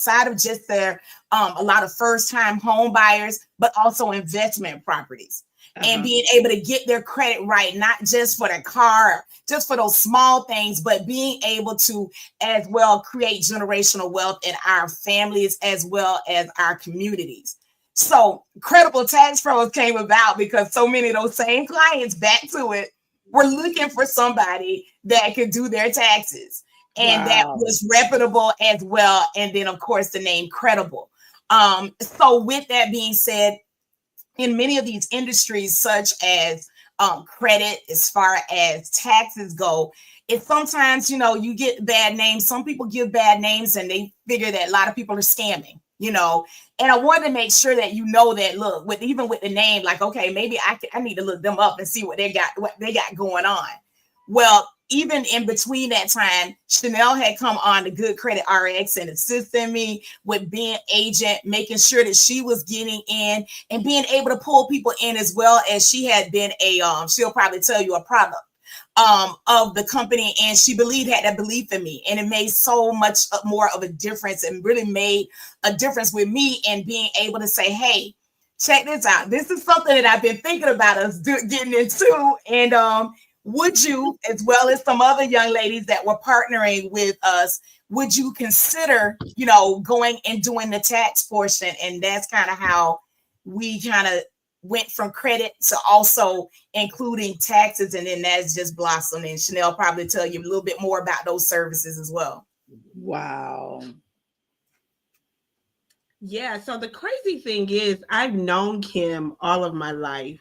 outside of just their a lot of first-time home buyers, but also investment properties. And being able to get their credit right, not just for their car, just for those small things, but being able to as well create generational wealth in our families as well as our communities. So Credible Tax Pros came about because so many of those same clients, back to it, were looking for somebody that could do their taxes and that was reputable as well. And then, of course, the name Credible. So with that being said, in many of these industries, such as credit, as far as taxes go, it's sometimes, you get bad names. Some people give bad names and they figure that a lot of people are scamming, and I want to make sure that that, look, even with the name, like, okay, maybe I need to look them up and see what they got going on. Well, even in between that time, Chanel had come on to Good Credit RX and assisting me with being agent, making sure that she was getting in and being able to pull people in, as well as she had been she'll probably tell you, a product of the company, and she had that belief in me, and it made so much more of a difference, and really made a difference with me in being able to say, hey, check this out. This is something that I've been thinking about us getting into, and would you, as well as some other young ladies that were partnering with us, would you consider, going and doing the tax portion? And that's kind of how we kind of went from credit to also including taxes, and then that's just blossomed. And Chanel probably tell you a little bit more about those services as well. Wow. Yeah, so the crazy thing is, I've known Kim all of my life.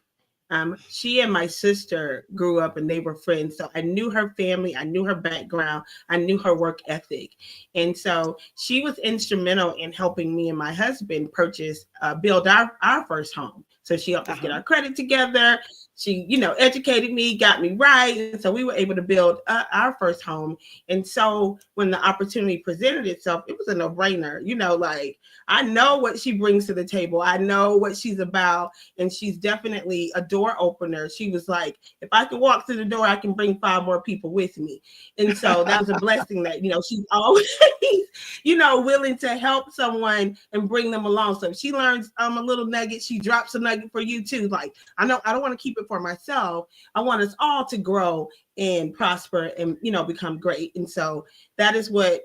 She and my sister grew up and they were friends. So I knew her family, I knew her background, I knew her work ethic. And so she was instrumental in helping me and my husband build our first home. So she helped us get our credit together. She, educated me, got me right. And so we were able to build our first home. And so when the opportunity presented itself, it was a no-brainer. Like, I know what she brings to the table. I know what she's about. And she's definitely a door opener. She was like, if I can walk through the door, I can bring 5 more people with me. And so that was a blessing that, she's always, willing to help someone and bring them along. So if she learns a little nugget, she drops a nugget for you too. Like, I don't want to keep it for myself. I want us all to grow and prosper and, become great. And so that is what,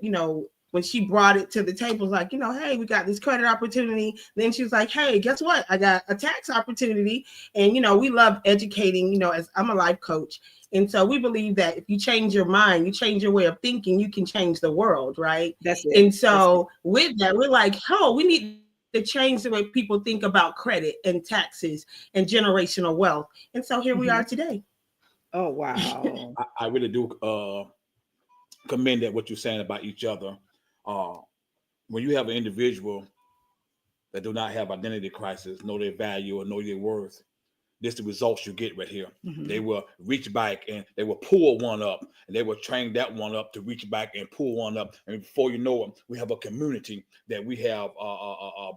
when she brought it to the table, like, hey, we got this credit opportunity. Then she was like, hey, guess what? I got a tax opportunity. And, we love educating, as I'm a life coach. And so we believe that if you change your mind, you change your way of thinking, you can change the world, right? That's it. And so with that, we're like, we need to change the way people think about credit and taxes and generational wealth. And so here we are today. Oh, wow. I really do commend that what you're saying about each other. When you have an individual that do not have identity crisis, know their value or know their worth, this is the results you get right here. They will reach back and they will pull one up, and they will train that one up to reach back and pull one up. And before you know it, we have a community that we have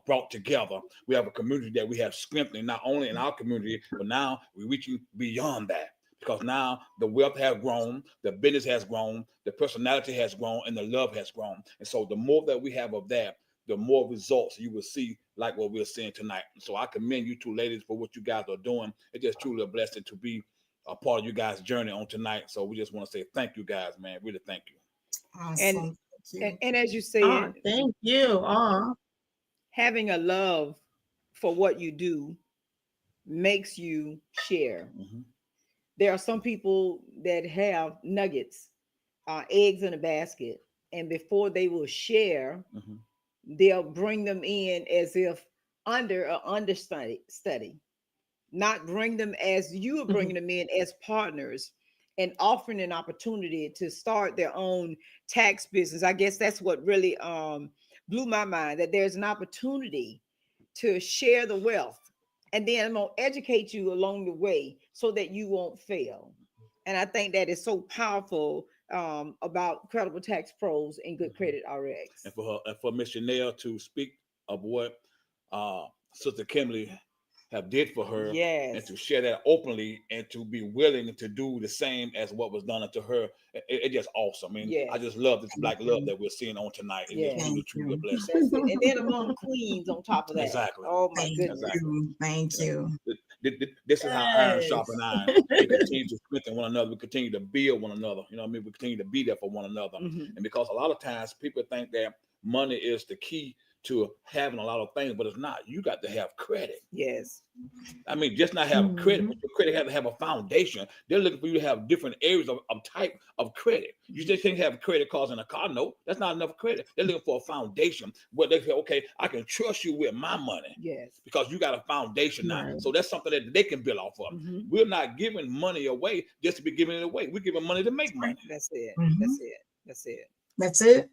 brought together. We have a community that we have strengthened, not only in our community, but now we're reaching beyond that. Because now the wealth has grown, the business has grown, the personality has grown, and the love has grown. And so the more that we have of that, the more results you will see, like what we're seeing tonight. So I commend you two ladies for what you guys are doing. It's just truly a blessing to be a part of you guys' journey on tonight. So we just want to say thank you guys, man. Really thank you. Awesome. And as you said, thank you. Having a love for what you do makes you share. There are some people that have nuggets, eggs in a basket, and before they will share, they'll bring them in as if under an understudy, not bring them as you are bringing them in as partners and offering an opportunity to start their own tax business. I guess that's what really blew my mind, that there's an opportunity to share the wealth. And then I'm going to educate you along the way so that you won't fail. And I think that is so powerful about Credible Tax Pros and Good Credit RX. And for Miss Chanel to speak of what Sister Kimberly have did for her, and Yes. to share that openly, and to be willing to do the same as what was done unto her. It's just awesome. I mean, Yes. I just love this Thank black you. love that we're seeing on tonight. It's Yes. just truly, Thank truly a you. blessing. That's it. And then among queens on top of that. Exactly. Oh my Thank goodness. you. Thank you. This is how iron sharpen Yes. iron. We continue to strengthen one another. We continue to build one another. You know what I mean? We continue to be there for one another. Mhm. And because a lot of times people think that money is the key to having a lot of things, but it's not. You got to have credit. Yes. I mean, just not have credit, but your credit has to have a foundation. They're looking for you to have different areas of type of credit. You just can't have credit cards in a car note. That's not enough credit. They're looking for a foundation where they say, okay, I can trust you with my money Yes. because you got a foundation now. Right. So that's something that they can build off of. Mhm. We're not giving money away just to be giving it away. We're giving money to make money. That's it. Mhm. That's it. That's it. That's it.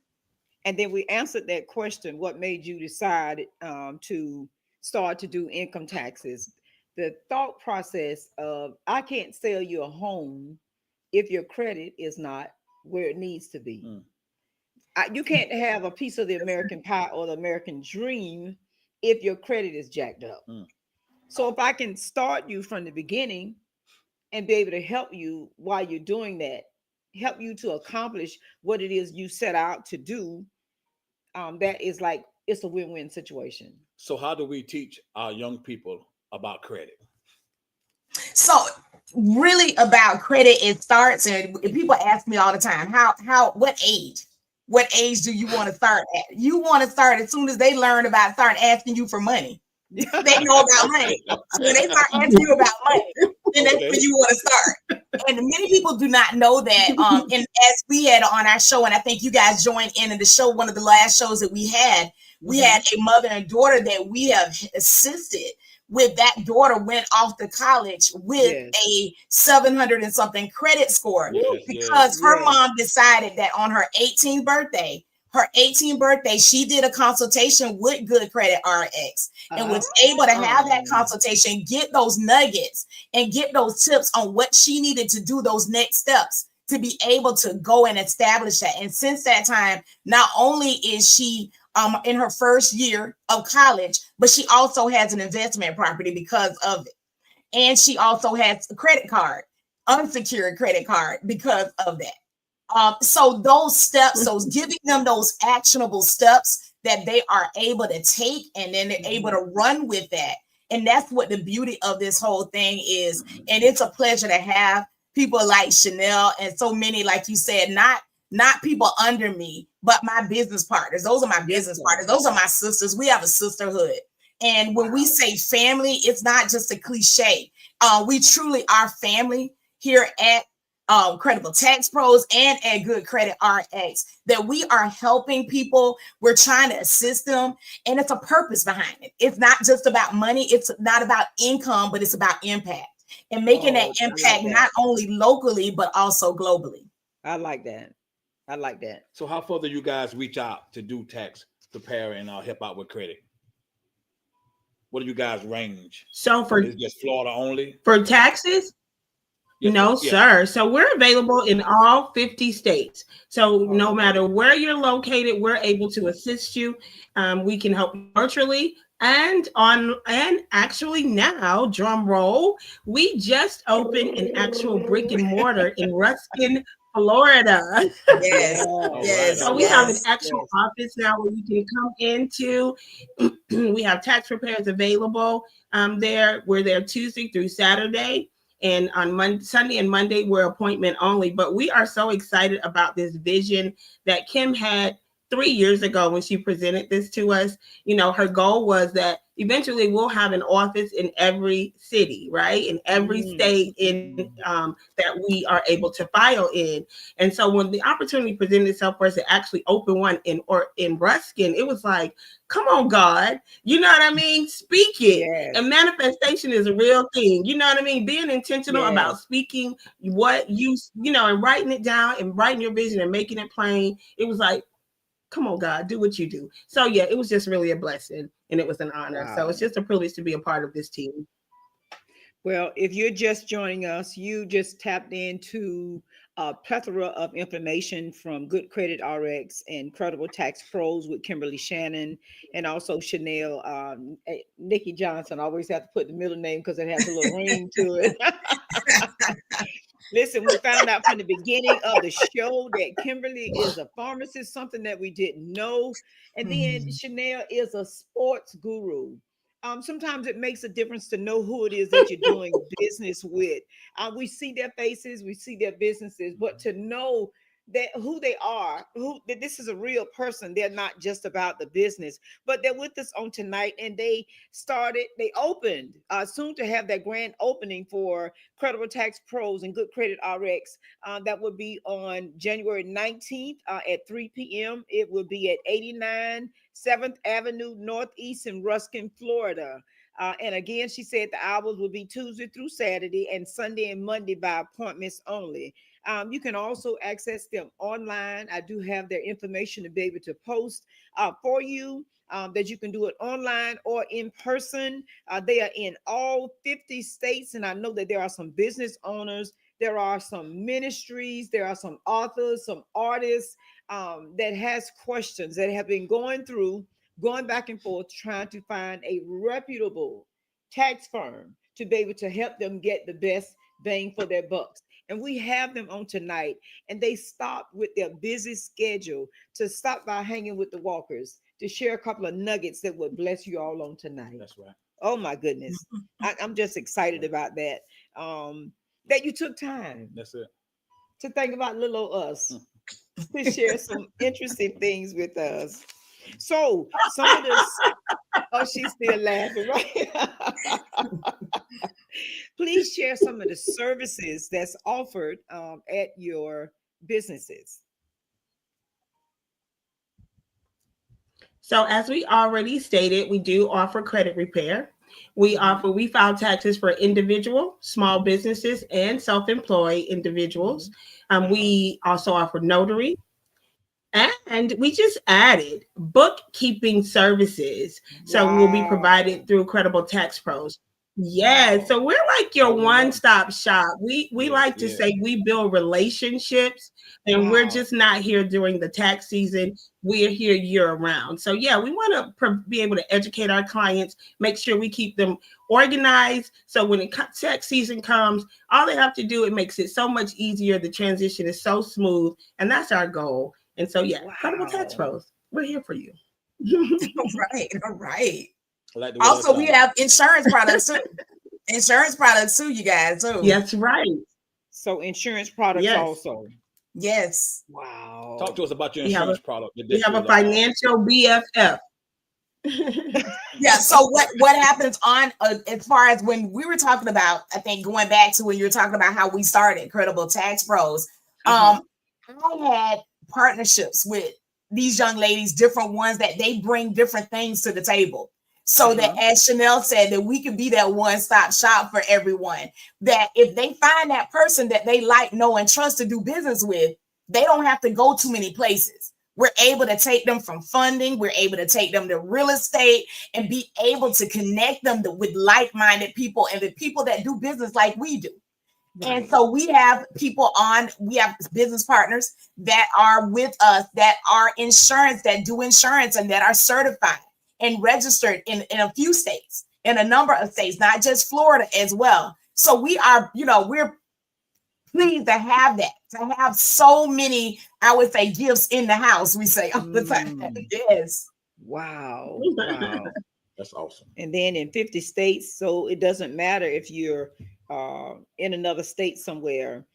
And then we answered that question: what made you decide to start to do income taxes? The thought process of I can't sell you a home if your credit is not where it needs to be. Mm. You can't have a piece of the American pie or the American dream if your credit is jacked up. Mm. So if I can start you from the beginning and be able to help you while you're doing that, help you to accomplish what it is you set out to do, that is like it's a win-win situation. So how do we teach our young people about credit? So really about credit, it starts, and people ask me all the time, what age do you want to start at? You want to start as soon as they learn about start asking you for money. They know about money. So when they start asking you about money, then that's when you want to start. And many people do not know that. And as we had on our show, and I think you guys joined in the show, one of the last shows that we had a mother and daughter that we have assisted with. That daughter went off to college with a 700 and something credit score because her mom decided that on her 18th birthday, she did a consultation with Good Credit RX and was able to have that consultation, get those nuggets and get those tips on what she needed to do, those next steps to be able to go and establish that. And since that time, not only is she in her first year of college, but she also has an investment property because of it. And she also has a credit card, unsecured credit card because of that. So those steps, so giving them those actionable steps that they are able to take, and then they're able to run with that. And that's what the beauty of this whole thing is. And it's a pleasure to have people like Chanel and so many, like you said, not people under me, but my business partners. Those are my business partners. Those are my sisters. We have a sisterhood. And when we say family, it's not just a cliche. We truly are family here at Credible Tax Pros and at Good Credit RX, that we are helping people. We're trying to assist them, and it's a purpose behind it. It's not just about money. It's not about income, but it's about impact and making that impact not only locally, but also globally. I like that. I like that. So how far do you guys reach out to do tax prepare and help out with credit? What do you guys range? So for is it just Florida only for taxes? No, sir. So we're available in all 50 states. So no matter where you're located, we're able to assist you. We can help virtually and actually now, drum roll, we just opened an actual brick and mortar in Ruskin, Florida. Yes. So we have an actual office now where you can come into. We have tax preparers available there. We're there Tuesday through Saturday. And on Sunday and Monday, we're appointment only. But we are so excited about this vision that Kim had 3 years ago when she presented this to us. You know, her goal was that eventually we'll have an office in every city, right? In every state in that we are able to file in. And so when the opportunity presented itself for us to actually open one in Ruskin, it was like, come on, God, you know what I mean? Speak it. And manifestation is a real thing. You know what I mean? Being intentional about speaking what you know, and writing it down and writing your vision and making it plain. It was like, come on, God, do what you do. So yeah, it was just really a blessing and it was an honor. So it's just a privilege to be a part of this team. Well, if you're just joining us, you just tapped into a plethora of information from Good Credit RX and Credible Tax Pros with Kimberly Shannon, and also Chanel, Nikki Johnson. I always have to put the middle name because it has a little ring to it. Listen, we found out from the beginning of the show that Kimberly is a pharmacist, something that we didn't know. And then Chanel is a sports guru. Sometimes it makes a difference to know who it is that you're doing business with. We see their faces, we see their businesses, but to know that who they are, that this is a real person. They're not just about the business, but they're with us on tonight. And they opened soon to have their grand opening for Credible Tax Pros and Good Credit RX. That would be on January 19th at 3 p.m. It will be at 89 7th Avenue Northeast in Ruskin, Florida. And again, she said the hours will be Tuesday through Saturday and Sunday and Monday by appointments only. You can also access them online. I do have their information to be able to post for you, that you can do it online or in person. They are in all 50 states. And I know that there are some business owners, there are some ministries, there are some authors, some artists that has questions that have been going back and forth, trying to find a reputable tax firm to be able to help them get the best bang for their bucks. And we have them on tonight, and they stopped with their busy schedule to stop by hanging with the Walkers to share a couple of nuggets that would bless you all on tonight. That's right. Oh my goodness. I'm just excited about that. That you took time. That's it. To think about little old us, to share some interesting things with us. So some of this, oh, she's still laughing, right? Please share some of the services that's offered at your businesses. So as we already stated, we do offer credit repair. We file taxes for individual, small businesses, and self-employed individuals. We also offer notary. And we just added bookkeeping services. So we'll be provided through Credible Tax Pros. Yeah, so we're like your one-stop shop. We like to say we build relationships, and we're just not here during the tax season. We're here year-round. So yeah, we want to be able to educate our clients, make sure we keep them organized. So when the tax season comes, all they have to do, it makes it so much easier. The transition is so smooth, and that's our goal. And so yeah, Credible Tax Pros, we're here for you. All right. Like also, we have insurance products too. You guys. Too. That's right. So insurance products also. Yes. Wow. Talk to us about your insurance product. We have a financial BFF. Yeah. So what happens on as far as when we were talking about, I think going back to when you were talking about how we started Credible Tax Pros, I had partnerships with these young ladies, different ones that they bring different things to the table. So that, as Chanel said, that we can be that one-stop shop for everyone. That if they find that person that they like, know, and trust to do business with, they don't have to go too many places. We're able to take them from funding. We're able to take them to real estate and be able to connect them with like-minded people and the people that do business like we do. Right. And so we have business partners that are with us that are insurance, that do insurance and that are certified and registered in a few states, in a number of states, not just Florida as well. So we are, we're pleased to have that, to have so many, I would say, gifts in the house, we say all the time. Yes. Wow. That's awesome. And then in 50 states, so it doesn't matter if you're in another state somewhere,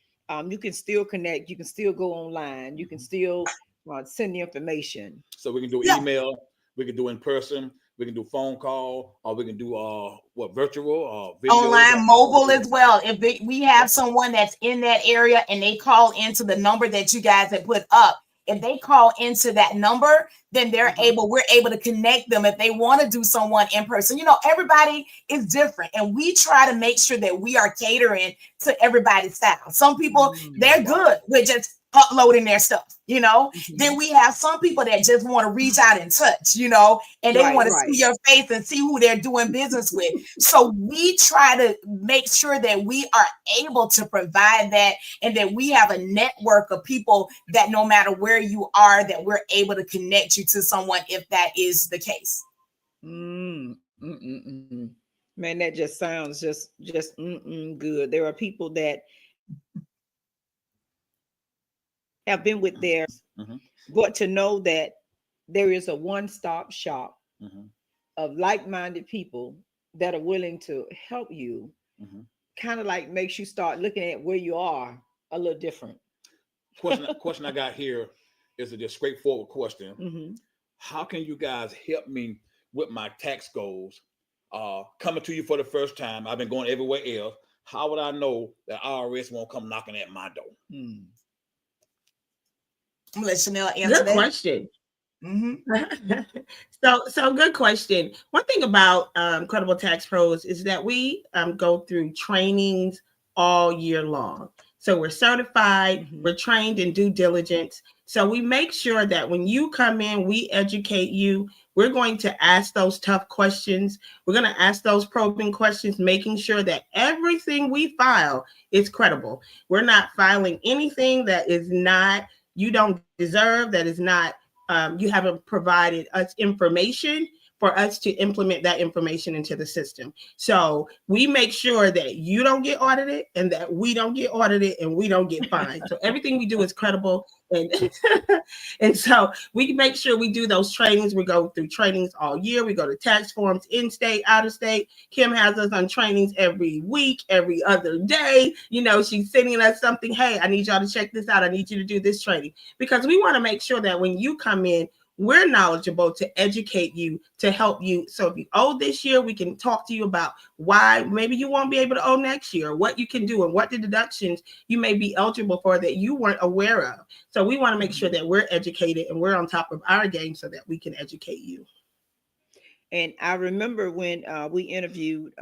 you can still connect, you can still go online, you can still send the information. So we can do email. We can do in person, we can do phone call, or we can do virtual, video, online, mobile as well. If we have someone that's in that area and they call into the number that you guys have put up, if they call into that number, then we're able to connect them if they want to do someone in person. Everybody is different, and we try to make sure that we are catering to everybody's style. Some people, they're good with just uploading their stuff, you know. Then we have some people that just want to reach out and touch, you know, and they want to see your face and see who they're doing business with. So we try to make sure that we are able to provide that, and that we have a network of people that no matter where you are, that we're able to connect you to someone if that is the case. Man, that just sounds just good. There are people that have been with their, but to know that there is a one-stop shop of like-minded people that are willing to help you, kind of like makes you start looking at where you are a little different. Question I got here is a just straightforward question. How can you guys help me with my tax goals? Coming to you for the first time, I've been going everywhere else. How would I know that IRS won't come knocking at my door? I'm gonna let Chanel answer that. Good question. So good question. One thing about Credible Tax Pros is that we go through trainings all year long. So we're certified, we're trained in due diligence. So we make sure that when you come in, we educate you. We're going to ask those tough questions. We're going to ask those probing questions, making sure that everything we file is credible. We're not filing anything that is not, you don't deserve, that is not, you haven't provided us information for us to implement that information into the system. So we make sure that you don't get audited and that we don't get audited and we don't get fined. So everything we do is credible. And so we make sure we do those trainings. We go through trainings all year. We go to tax forums, in-state, out-of-state. Kim has us on trainings every week, every other day. You know, she's sending us something. Hey, I need y'all to check this out. I need you to do this training, because we want to make sure that when you come in, we're knowledgeable to educate you, to help you. So if you owe this year, we can talk to you about why maybe you won't be able to owe next year, what you can do and what the deductions you may be eligible for that you weren't aware of. So we want to make sure that we're educated and we're on top of our game so that we can educate you. And I remember when we interviewed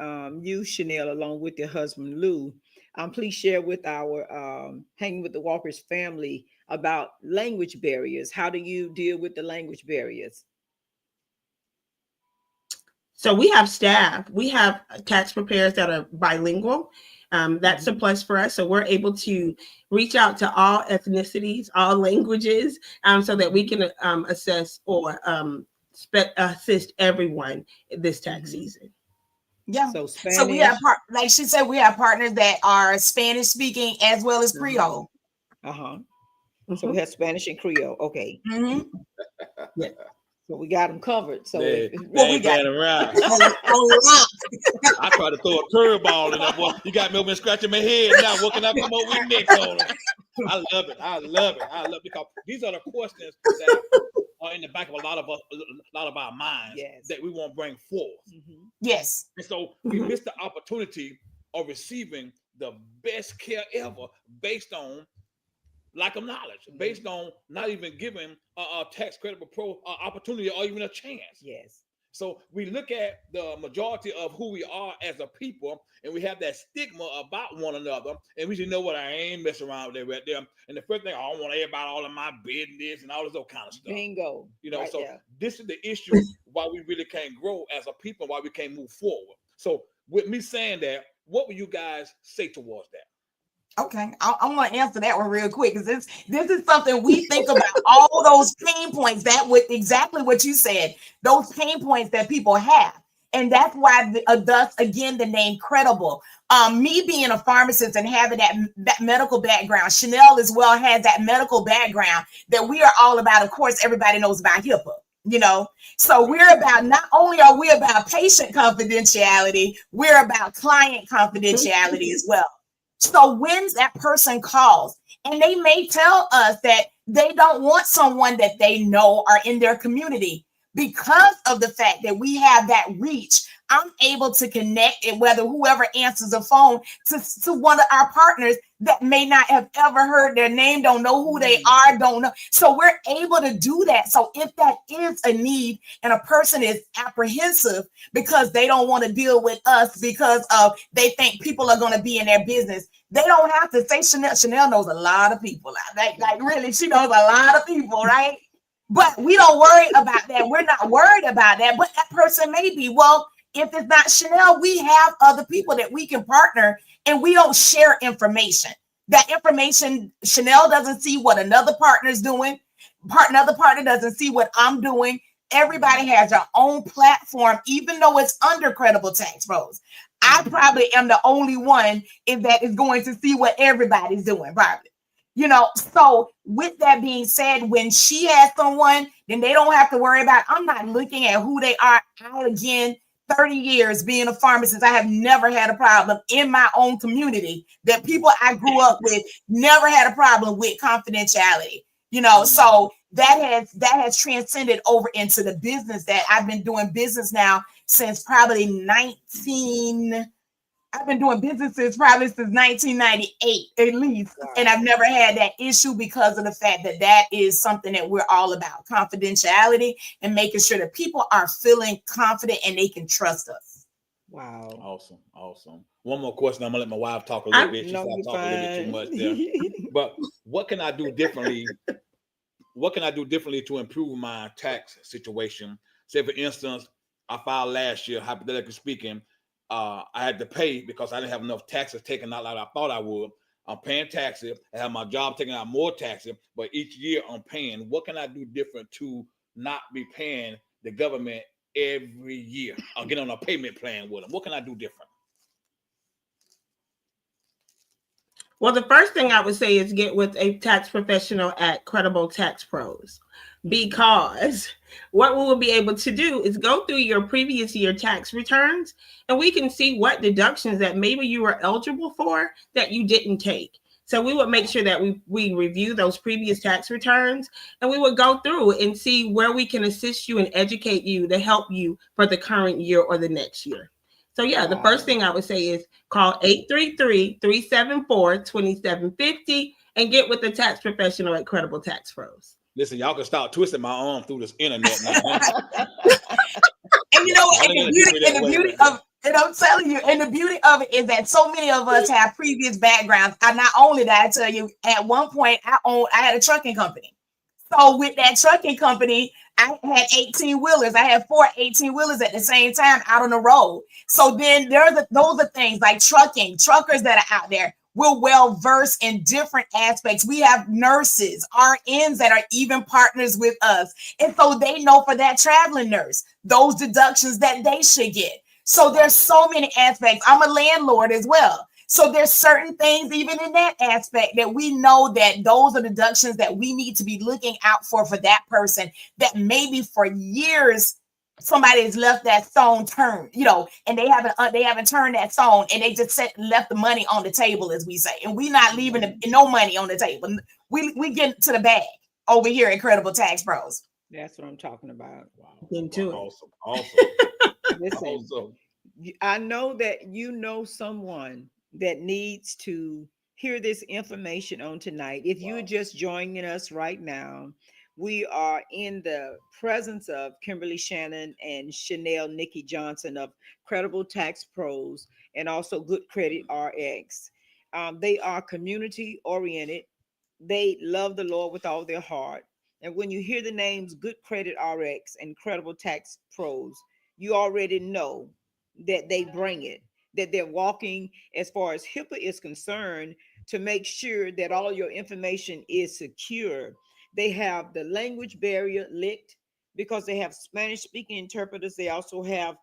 you, Chanel, along with your husband, Lou. Please share with our Hanging with the Walkers family about language barriers. How do you deal with the language barriers? So we have staff. We have tax preparers that are bilingual. That's a plus for us. So we're able to reach out to all ethnicities, all languages, so that we can assess or assist everyone this tax season. Yeah. So Spanish. So we have, like she said, we have partners that are Spanish speaking as well as Creole. So we have Spanish and Creole. Okay. Yeah. So we got them covered. So we got around. I tried to throw a curveball in that boy. You got me over scratching my head now. What can I come up with next on it? I love it. Because these are the questions that are in the back of a lot of our minds that we want to bring forth. Yes. And so we missed the opportunity of receiving the best care ever based on lack of knowledge, based on not even giving a tax credible pro opportunity or even a chance. Yes. So we look at the majority of who we are as a people, and we have that stigma about one another, and we just know what, I ain't messing around with that right there. And the first thing, I don't want everybody all of my business and all this other kind of stuff. Bingo. You know, right so there. This is the issue why we really can't grow as a people, why we can't move forward. So with me saying that, what would you guys say towards that? Okay, I want to answer that one real quick, because this is something we think about, all those pain points, that with exactly what you said, those pain points that people have. And that's why thus again the name Credible. Me being a pharmacist and having that medical background, Chanel as well has that medical background that we are all about. Of course, everybody knows about HIPAA. You know, so we're about, not only are we about patient confidentiality, we're about client confidentiality as well. So when that person calls and they may tell us that they don't want someone that they know are in their community, because of the fact that we have that reach, I'm able to connect it, whether whoever answers the phone to one of our partners that may not have ever heard their name, don't know who they are, don't know. So we're able to do that. So if that is a need and a person is apprehensive because they don't want to deal with us because of they think people are going to be in their business, they don't have to say Chanel. Chanel knows a lot of people. Like really, she knows a lot of people, right? But we don't worry about that. We're not worried about that. But that person may be. Well, if it's not Chanel, we have other people that we can partner, and we don't share information. That information, Chanel doesn't see what another partner's doing. Another partner doesn't see what I'm doing. Everybody has their own platform, even though it's under Credible Tax Pros. I probably am the only one that is going to see what everybody's doing, probably. So with that being said, when she has someone, then they don't have to worry about, I'm not looking at who they are. Again, 30 years being a pharmacist, I have never had a problem in my own community that people I grew up with never had a problem with confidentiality. So that has transcended over into the business that I've been doing business now since probably I've been doing businesses probably since 1998 at least. Wow. And I've never had that issue because of the fact that is something that we're all about, confidentiality and making sure that people are feeling confident and they can trust us. Wow. Awesome. One more question. I'm gonna let my wife talk a little bit. She's talking a little bit too much there. But what can I do differently? What can I do differently to improve my tax situation? Say, for instance, I filed last year, hypothetically speaking, I had to pay because I didn't have enough taxes taken out like I thought I would. I'm paying taxes. I have my job taking out more taxes, but each year I'm paying. What can I do different to not be paying the government every year? I'll get on a payment plan with them. What can I do different? Well, the first thing I would say is get with a tax professional at Credible Tax Pros, because what we will be able to do is go through your previous year tax returns, and we can see what deductions that maybe you were eligible for that you didn't take. So we would make sure that we review those previous tax returns, and we would go through and see where we can assist you and educate you to help you for the current year or the next year. So yeah, the first thing I would say is call 833-374-2750 and get with the tax professional at Credible Tax Pros. Listen, y'all can start twisting my arm through this internet now. And the beauty of it, I'm telling you, and the beauty of it is that so many of us have previous backgrounds. And not only that, I tell you, at one point I had a trucking company. So with that trucking company, I had 18 wheelers. I had 4 18 wheelers at the same time out on the road. So then those are things like truckers that are out there. We're well versed in different aspects. We have nurses, RNs that are even partners with us. And so they know for that traveling nurse, those deductions that they should get. So there's so many aspects. I'm a landlord as well. So there's certain things even in that aspect that we know that those are deductions that we need to be looking out for that person that maybe for years somebody has left that stone turned, and they haven't turned that stone, and they just left the money on the table, as we say, and we not leaving no money on the table. We get to the bag over here at Credible Tax Pros. That's what I'm talking about. Wow. Into awesome. Listen, awesome. I know that someone that needs to hear this information on tonight. If you're just joining us right now, we are in the presence of Kimberly Shannon and Chanel Nikki Johnson of Credible Tax Pros and also Good Credit RX. They are community oriented. They love the Lord with all their heart. And when you hear the names Good Credit RX and Credible Tax Pros, you already know that they bring it, that they're walking as far as HIPAA is concerned to make sure that all your information is secure. They have the language barrier licked because they have Spanish speaking interpreters. They also have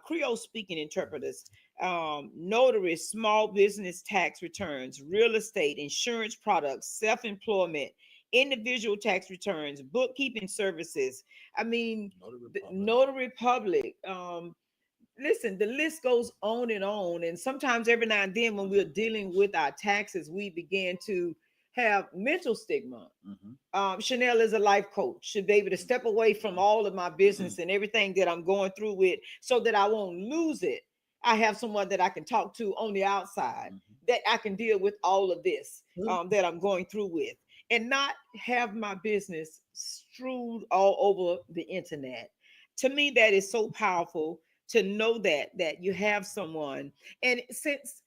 Creole speaking interpreters, notaries, small business tax returns, real estate, insurance products, self-employment, individual tax returns, bookkeeping services. I mean, Notary Public. Listen, the list goes on. And sometimes every now and then when we're dealing with our taxes, we begin to have mental stigma. Chanel is a life coach, should be able to step away from all of my business and everything that I'm going through with so that I won't lose it. I have someone that I can talk to on the outside that I can deal with all of this that I'm going through with, and not have my business strewed all over the internet. To me, that is so powerful to know that you have someone. And since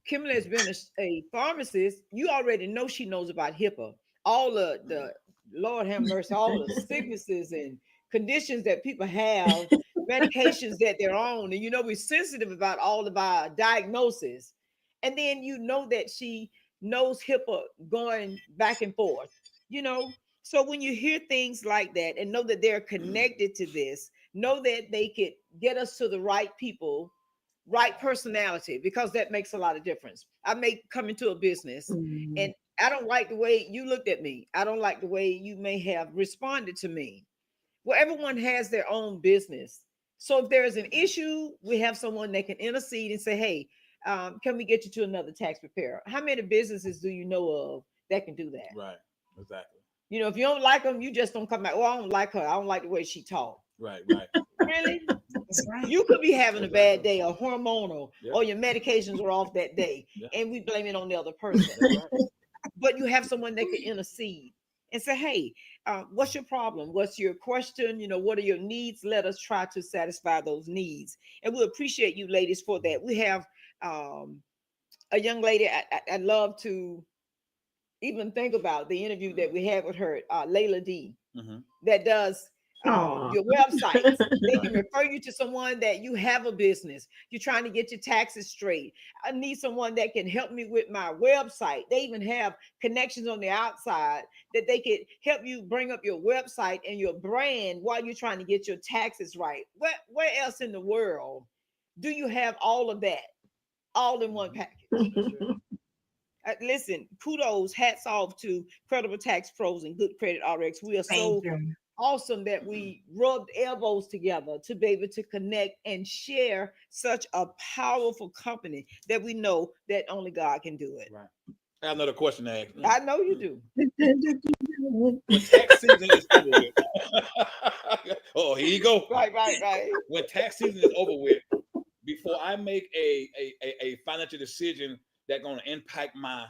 Kimberly has been a pharmacist, you already know she knows about HIPAA, all the Lord have mercy, all the sicknesses and conditions that people have, medications that they're on. And we're sensitive about all of our diagnoses. And then that she knows HIPAA going back and forth, So when you hear things like that and know that they're connected to this, know that they could get us to the right people, right personality, because that makes a lot of difference. I may come into a business and I don't like the way you looked at me. I don't like the way you may have responded to me. Well, everyone has their own business. So if there's an issue, we have someone that can intercede and say, hey, can we get you to another tax preparer? How many businesses do you know of that can do that? Right. Exactly. If you don't like them, you just don't come back. Well, I don't like her. I don't like the way she talked. Right. Really? You could be having a bad day, or hormonal, or your medications are off that day, and we blame it on the other person. But you have someone that can intercede and say, hey, what's your problem? What's your question? What are your needs? Let us try to satisfy those needs. And we appreciate you ladies for that. We have a young lady, I'd love to even think about the interview that we had with her, Layla D, that does your website. They can refer you to someone that you have a business. You're trying to get your taxes straight. I need someone that can help me with my website. They even have connections on the outside that they could help you bring up your website and your brand while you're trying to get your taxes right. Where else in the world do you have all of that all in one package? Listen, kudos, hats off to Credible Tax Pros and Good Credit RX. We are so awesome that we rubbed elbows together to be able to connect and share such a powerful company that we know that only God can do it. Right. I have another question to ask. I know you do. When tax season is over with. Oh, here you go. Right. When tax season is over with, before I make a financial decision that's going to impact my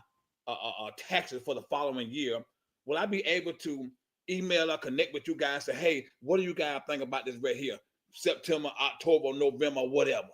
taxes for the following year, will I be able to email or connect with you guys, say, hey, what do you guys think about this right here? September, October, November, whatever.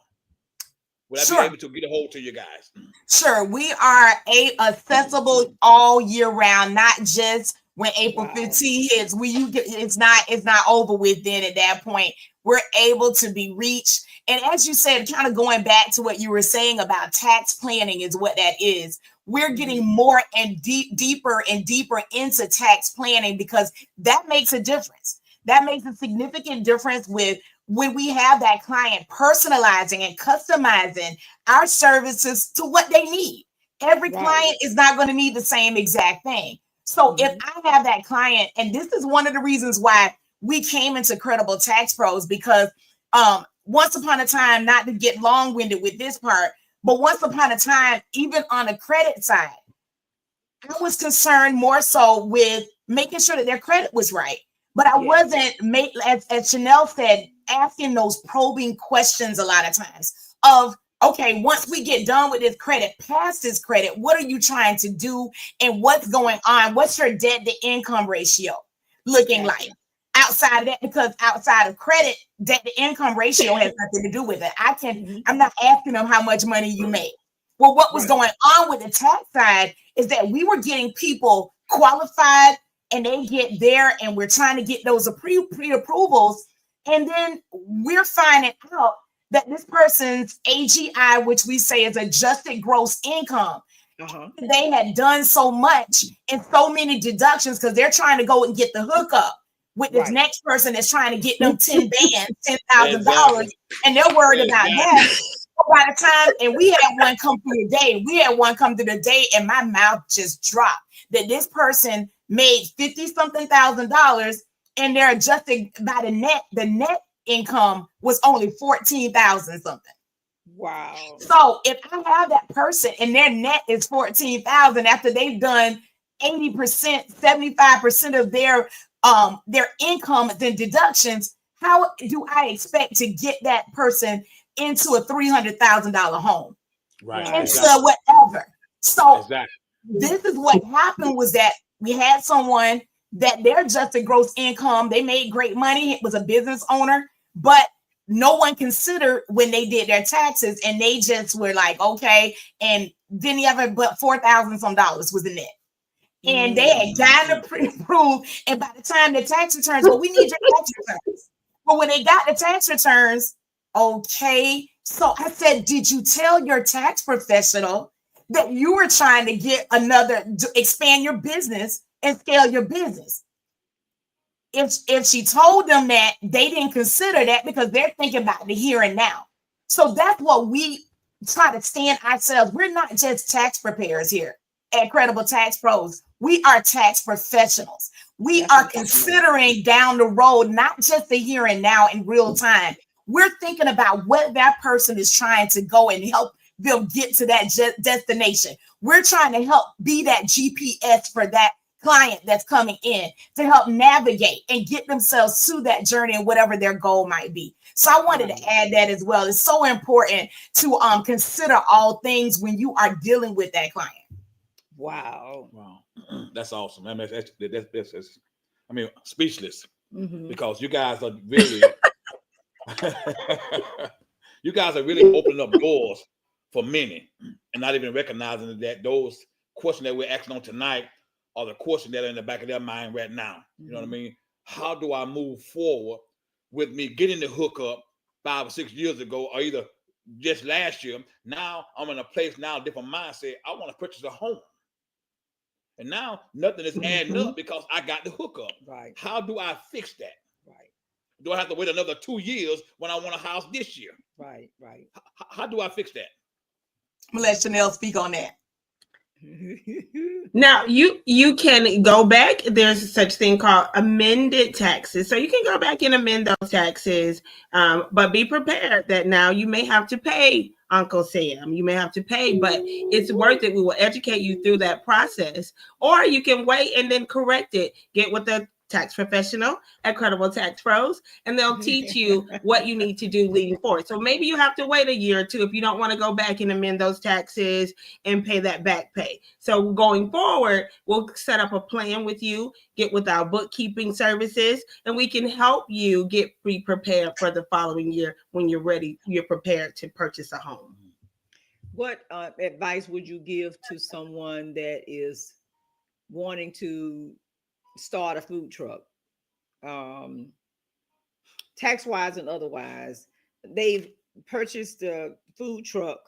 Will I be able to get a hold to you guys? Sure. We are accessible all year round, not just when April 15 hits. It's not over with then at that point. We're able to be reached. And as you said, kind of going back to what you were saying about tax planning is what that is. We're getting more and deeper and deeper into tax planning because that makes a difference. That makes a significant difference with when we have that client personalizing and customizing our services to what they need. Every client is not going to need the same exact thing. So if I have that client, and this is one of the reasons why we came into Credible Tax Pros, because once upon a time, not to get long-winded with this part, but once upon a time, even on the credit side, I was concerned more so with making sure that their credit was right. But I wasn't, as Chanel said, asking those probing questions a lot of times of, okay, once we get done with this credit, past this credit, what are you trying to do and what's going on? What's your debt to income ratio looking like? Outside of that, because outside of credit, debt to income ratio has nothing to do with it. I'm not asking them how much money you make. Well, what was going on with the tax side is that we were getting people qualified and they get there and we're trying to get those pre-approvals. And then we're finding out that this person's AGI, which we say is adjusted gross income, they had done so much and so many deductions because they're trying to go and get the hookup with this next person that's trying to get them 10 bands, $10,000, and they're worried about that. So by the time, and we had one come through the day, and my mouth just dropped that this person made $50-something thousand, and they're adjusted by the net income was only 14,000 something. Wow. So if I have that person and their net is 14,000 after they've done 80%, 75% of their income and deductions, how do I expect to get that person into a $300,000 home? Right. Right. Into Exactly. whatever. So Exactly. this is what happened was that we had someone that their adjusted gross income, they made great money, it was a business owner, but no one considered when they did their taxes, and they just were like, okay, and didn't even but $4,000 some dollars was the net. And they had gotten approved, and by the time the tax returns, well, we need your tax returns. But when they got the tax returns, okay, so I said, did you tell your tax professional that you were trying to get expand your business and scale your business? If she told them that, they didn't consider that because they're thinking about the here and now. So that's what we try to stand ourselves. We're not just tax preparers here at Credible Tax Pros. We are tax professionals. We are considering down the road, not just the here and now in real time. We're thinking about what that person is trying to go and help them get to that destination. We're trying to help be that GPS for that client that's coming in to help navigate and get themselves to that journey and whatever their goal might be. So I wanted to add that as well. It's so important to consider all things when you are dealing with that client. Wow. That's awesome. I mean, that's I mean, speechless, because you guys are really you guys are really opening up doors for many and not even recognizing that those questions that we're asking on tonight are the questions that are in the back of their mind right now. You know what I mean? How do I move forward with me getting the hookup 5 or 6 years ago, or either just last year? Now I'm in a place now, different mindset. I want to purchase a home. And now nothing is adding up because I got the hookup. Right. How do I fix that? Right. Do I have to wait another 2 years when I want a house this year? Right. Right. How do I fix that? I'm gonna let Chanel speak on that. Now you can go back. There's such thing called amended taxes, so you can go back and amend those taxes. But be prepared that now you may have to pay Uncle Sam. You may have to pay, but it's worth it. We will educate you through that process, or you can wait and then correct it. Get with the tax professional at Credible Tax Pros, and they'll teach you what you need to do leading forward. So maybe you have to wait a year or two if you don't want to go back and amend those taxes and pay that back pay. So going forward, we'll set up a plan with you, get with our bookkeeping services, and we can help you get prepared for the following year when you're ready, you're prepared to purchase a home. What advice would you give to someone that is wanting to start a food truck, tax wise and otherwise? They've purchased the food truck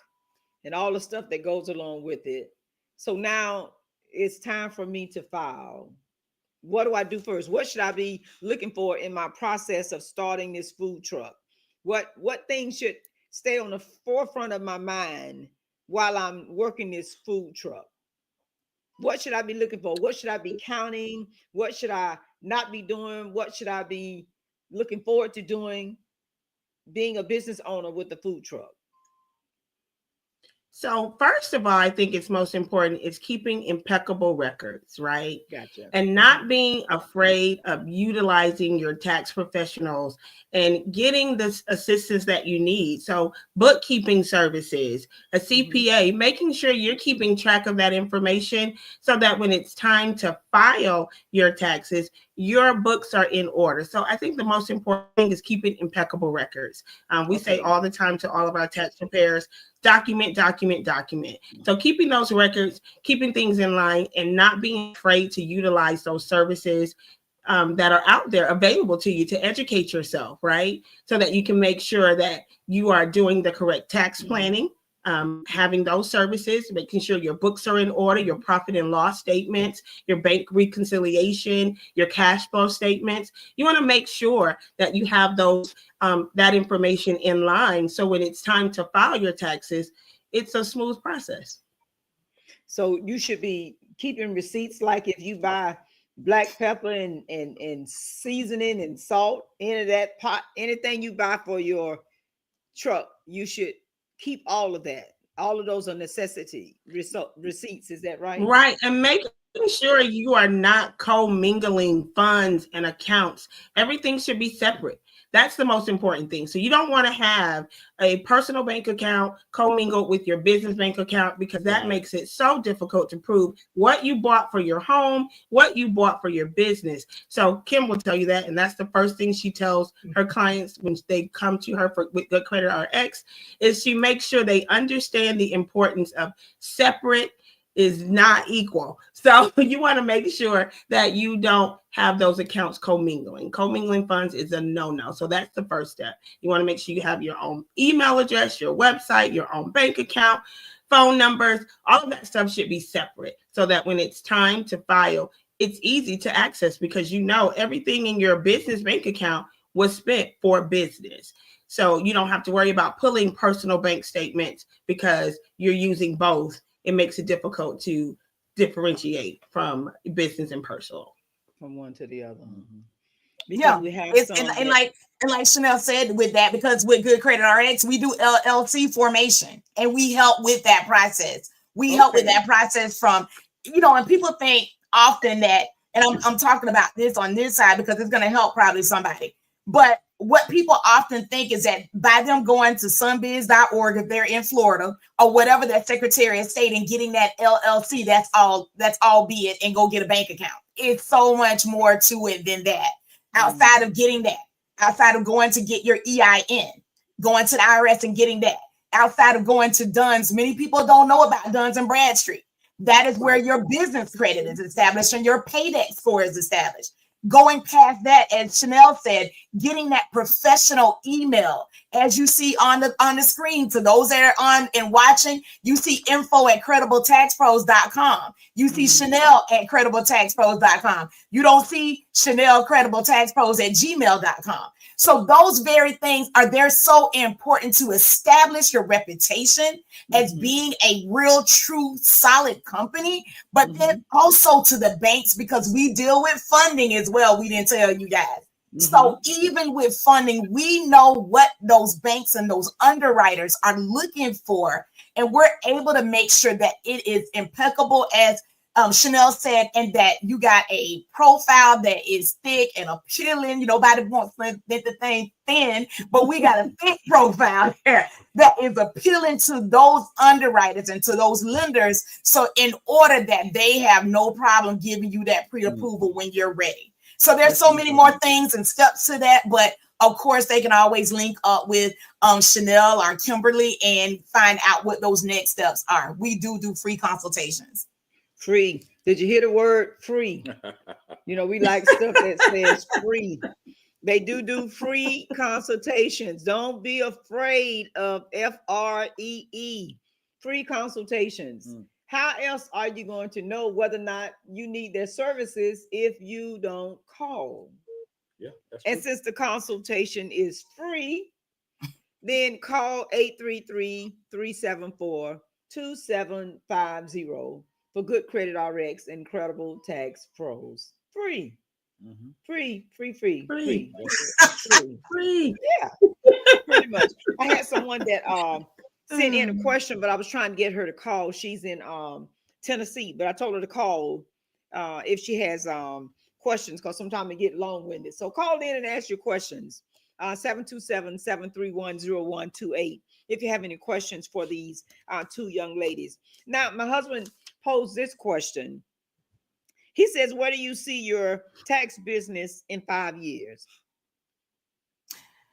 and all the stuff that goes along with it. So now it's time for me to file. What do I do first? What should I be looking for in my process of starting this food truck? What things should stay on the forefront of my mind while I'm working this food truck? What should I be looking for? What should I be counting? What should I not be doing? What should I be looking forward to doing being a business owner with the food truck? So first of all, I think it's most important is keeping impeccable records, right? Gotcha. And not being afraid of utilizing your tax professionals and getting the assistance that you need. So bookkeeping services, a CPA, making sure you're keeping track of that information so that when it's time to file your taxes, your books are in order. So I think the most important thing is keeping impeccable records. We say all the time to all of our tax preparers, document. So keeping those records, keeping things in line, and not being afraid to utilize those services that are out there available to you to educate yourself, right? So that you can make sure that you are doing the correct tax planning, having those services, making sure your books are in order, your profit and loss statements, your bank reconciliation, your cash flow statements. You want to make sure that you have those that information in line. So when it's time to file your taxes, it's a smooth process. So you should be keeping receipts, like if you buy black pepper and seasoning and salt into that pot, anything you buy for your truck, you should keep all of that. All of those are necessity receipts. Is that right? Right. And make Ensure you are not commingling funds and accounts. Everything should be separate. That's the most important thing. So you don't want to have a personal bank account commingled with your business bank account, because that makes it so difficult to prove what you bought for your home, what you bought for your business. So Kim will tell you that, and that's the first thing she tells her clients when they come to her with Good Credit RX, is she makes sure they understand the importance of separate is not equal. So you want to make sure that you don't have those accounts commingling. Commingling funds is a no-no. So that's the first step. You want to make sure you have your own email address, your website, your own bank account, phone numbers. All of that stuff should be separate so that when it's time to file, it's easy to access, because you know everything in your business bank account was spent for business. So you don't have to worry about pulling personal bank statements because you're using both. It makes it difficult to differentiate from business and personal. From one to the other. Yeah, we have and like Chanel said, with that, because with Good Credit RX, we do LLC formation, and we help with that process. We help with that process from, and people think often that, and I'm talking about this on this side because it's going to help probably somebody. But what people often think is that by them going to sunbiz.org, if they're in Florida, or whatever that Secretary of State, and getting that LLC, that's all be it, and go get a bank account. It's so much more to it than that. Outside of getting that, outside of going to get your EIN, going to the IRS and getting that, outside of going to Dunn's, many people don't know about Dunn's and Bradstreet. That is where your business credit is established and your paydex score is established. Going past that, as Chanel said, getting that professional email, as you see on the screen. To those that are on and watching, you see info@credibletaxpros.com. You see Chanel at credibletaxpros.com. You don't see Chanel credibletaxpros@gmail.com. So those very things they're so important to establish your reputation as being a real, true, solid company, but then also to the banks, because we deal with funding as well. We didn't tell you guys. So even with funding, we know what those banks and those underwriters are looking for, and we're able to make sure that it is impeccable, as Chanel said, and that you got a profile that is thick and appealing. Nobody wants the thing thin, but we got a thick profile here that is appealing to those underwriters and to those lenders. So in order that they have no problem giving you that pre-approval when you're ready. So there's so many more things and steps to that, but of course they can always link up with Chanel or Kimberly and find out what those next steps are. We do free consultations. Free. Did you hear the word free? We like stuff that says free. They do free consultations. Don't be afraid of FREE. Free consultations. How else are you going to know whether or not you need their services if you don't call? Yeah, that's and true. since the consultation is free, then call 833-374-2750 for Good Credit RX and Credible Tax Pros. Free. Free. Yeah, pretty much. I had someone that sent in a question, but I was trying to get her to call. She's in Tennessee, but I told her to call if she has questions, because sometimes it get long-winded. So call in and ask your questions. 727-731-0128 if you have any questions for these two young ladies. Now, my husband posed this question. He says, where do you see your tax business in 5 years?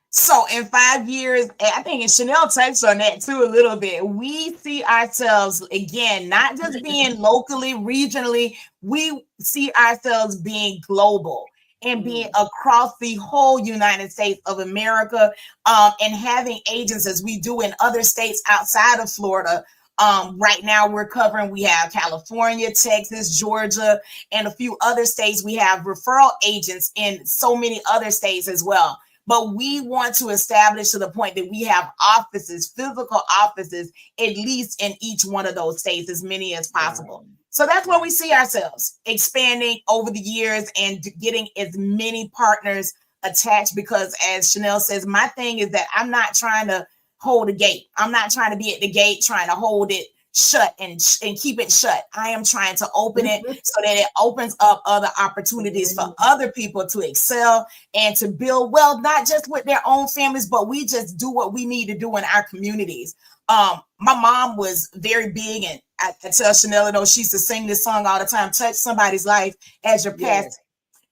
So in 5 years, I think, and Chanel touched on that too a little bit, we see ourselves, again, not just being locally, regionally, we see ourselves being global and being across the whole United States of America, and having agents as we do in other states outside of Florida. Right now we have California, Texas, Georgia, and a few other states. We have referral agents in so many other states as well. But we want to establish to the point that we have offices, physical offices, at least in each one of those states, as many as possible. So that's where we see ourselves expanding over the years and getting as many partners attached, because as Chanel says, my thing is that I'm not trying to hold a gate. I'm not trying to be at the gate trying to hold it shut and keep it shut. I am trying to open it so that it opens up other opportunities for other people to excel and to build wealth, not just with their own families, but we just do what we need to do in our communities. My mom was very big, and I tell Chanel, though, she used to sing this song all the time, touch somebody's life as your pastor.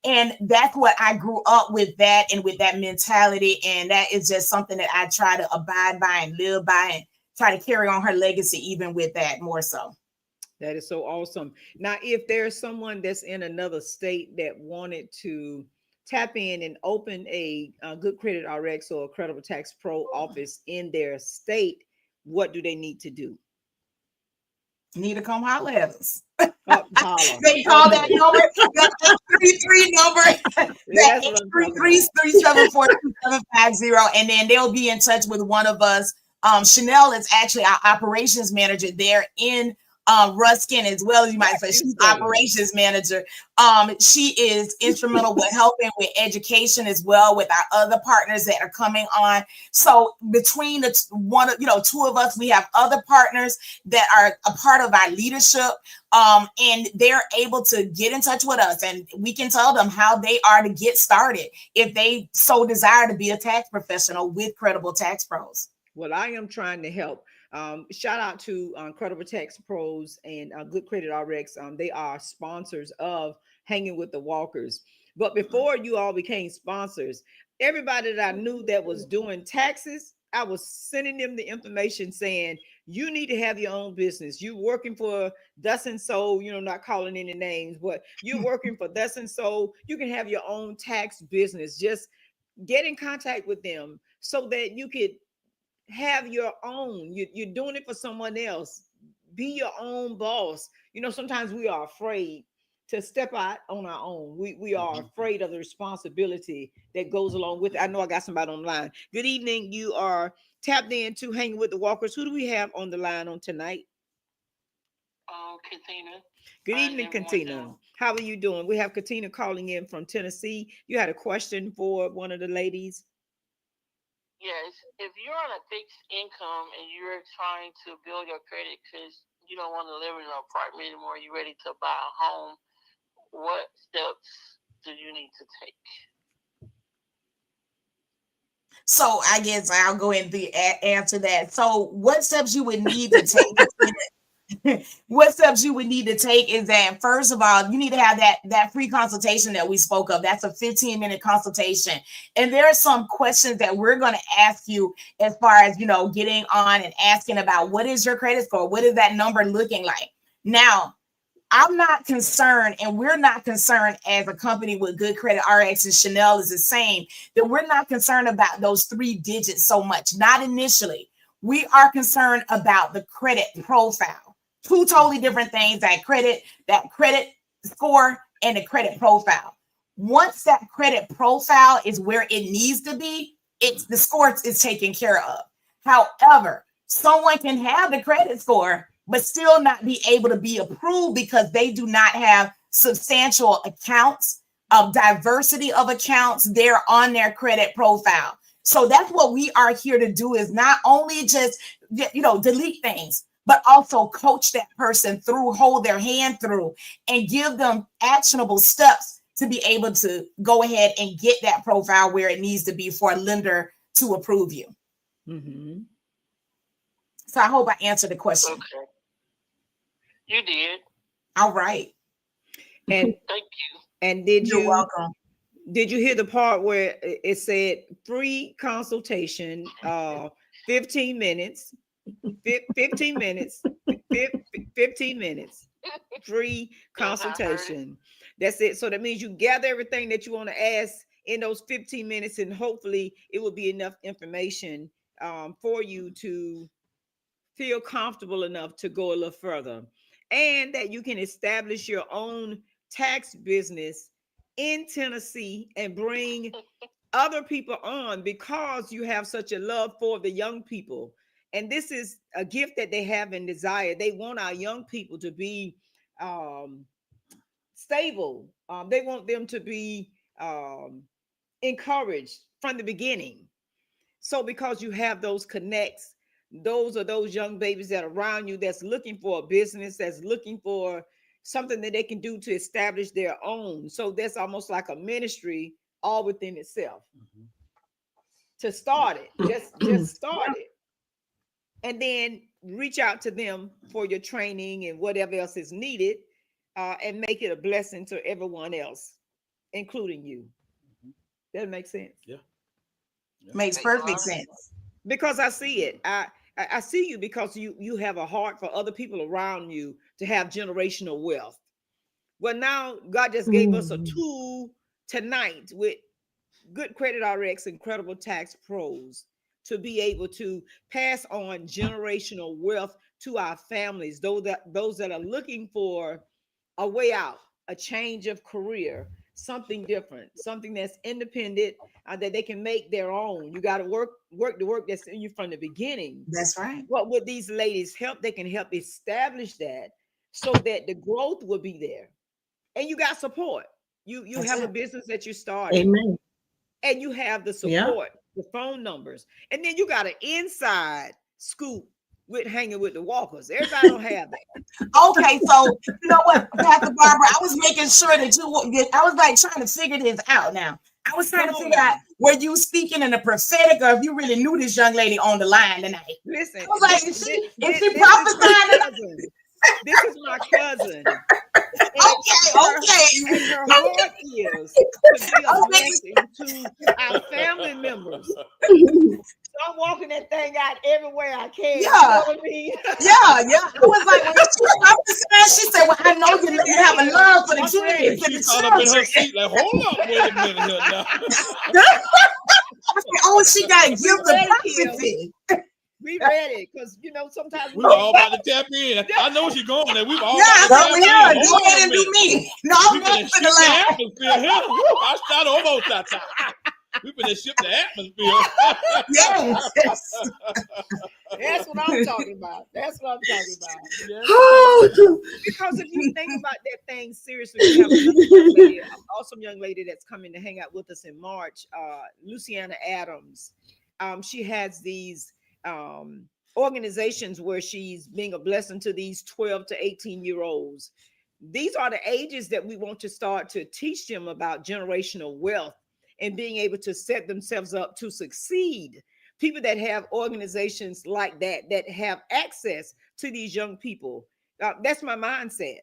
And that's what I grew up with, that and with that mentality. And that is just something that I try to abide by and live by and try to carry on her legacy, even with that more so. That is so awesome. Now, if there's someone that's in another state that wanted to tap in and open a Good Credit RX or a Credible Tax Pro office in their state, what do they need to do? Need to come holler at us. They call that number, that 33 number, that 833-374-2750, and then they'll be in touch with one of us. Chanel is actually our operations manager there in Ruskin as well. You might say she's operations manager. She is instrumental with helping with education as well with our other partners that are coming on. So between the two of us, we have other partners that are a part of our leadership, and they're able to get in touch with us, and we can tell them how they are to get started if they so desire to be a tax professional with Credible Tax Pros. Well, I am trying to help. Shout out to Credible Tax Pros and Good Credit RX. They are sponsors of Hanging with the Walkers. But before you all became sponsors, everybody that I knew that was doing taxes, I was sending them the information saying, you need to have your own business. You're working for thus and so, not calling any names, but you're working for thus and so, you can have your own tax business. Just get in contact with them so that you could have your own. You're doing it for someone else. Be your own boss. Sometimes we are afraid to step out on our own. We are afraid of the responsibility that goes along with it. I know I got somebody online. Good evening. You are tapped into Hanging with the Walkers. Who do we have on the line on tonight? Katina. Good evening, Katina. How are you doing? We have Katina calling in from Tennessee. You had a question for one of the ladies? Yes, if you're on a fixed income and you're trying to build your credit because you don't want to live in an apartment anymore, you're ready to buy a home, what steps do you need to take? So I guess I'll go ahead and answer that. So what steps you would need to take? What steps you would need to take is that, first of all, you need to have that free consultation that we spoke of. That's a 15-minute consultation. And there are some questions that we're going to ask you as far as, getting on and asking about what is your credit score? What is that number looking like? Now, I'm not concerned, and we're not concerned as a company with Good Credit RX, and Chanel is the same, that we're not concerned about those 3 digits so much. Not initially. We are concerned about the credit profile. 2 totally different things, that credit score and the credit profile. Once that credit profile is where it needs to be, the score is taken care of. However, someone can have the credit score but still not be able to be approved because they do not have substantial accounts, diversity of accounts there on their credit profile. So that's what we are here to do, is not only just, delete things, but also coach that person through, hold their hand through, and give them actionable steps to be able to go ahead and get that profile where it needs to be for a lender to approve you. Mm-hmm. So I hope I answered the question. Okay. You did. All right. And thank you. And You're welcome. Did you hear the part where it said free consultation, 15 minutes, 15 minutes, 15 minutes, free consultation. That's it. So that means you gather everything that you want to ask in those 15 minutes, and hopefully it will be enough information for you to feel comfortable enough to go a little further, and that you can establish your own tax business in Tennessee and bring other people on because you have such a love for the young people. And this is a gift that they have and desire. They want our young people to be stable. They want them to be encouraged from the beginning. So because you have those connects, those are those young babies that are around you that's looking for a business, that's looking for something that they can do to establish their own. So that's almost like a ministry all within itself. To start it, just start it, and then reach out to them for your training and whatever else is needed, and make it a blessing to everyone else, including you. That makes sense. Yeah. Makes perfect sense. Because I see it. I see you because you have a heart for other people around you to have generational wealth. Well, now God just gave us a tool tonight with Good Credit RX, Incredible Tax Pros, to be able to pass on generational wealth to our families, those that are looking for a way out, a change of career, something different, something that's independent, that they can make their own. You got to work the work that's in you from the beginning. That's right. What would these ladies help? They can help establish that so that the growth will be there, and you got support. You That's have a it. business that you started. Amen. And you have the support, the phone numbers, and then you got an inside scoop with hanging with the walkers. Everybody don't have that. Okay, so you know what, Pastor Barbara, I was making sure that I was like trying to figure this out now. I was trying to figure out were you speaking in the prophetic or if you really knew this young lady on the line tonight. Listen, I was like, is she prophesying? This is my cousin. Okay. And her heart is to be a blessing to our family members. So I'm walking that thing out everywhere I can. Yeah. You know what I mean? Yeah. I was like, when she prophesying, she said, well, I know you have a love for the kids and the She caught up in her children. seat like, hold up, wait a minute here now. I said, oh, she got a gift of prophecy. We ready because sometimes we were all about to tap in. I know she's going there. We were all Yeah, about to tap in. go ahead and do me. No, I'm ready for the line. I started almost that time. We finna ship the atmosphere. Yes. That's what I'm talking about. That's what I'm talking about. Yes. Because if you think about that thing seriously, we have another young lady, an awesome young lady that's coming to hang out with us in March, Luciana Adams. She has these organizations where she's being a blessing to these 12 to 18-year-olds. These are the ages that we want to start to teach them about generational wealth and being able to set themselves up to succeed. People that have organizations like that have access to these young people. That's my mindset.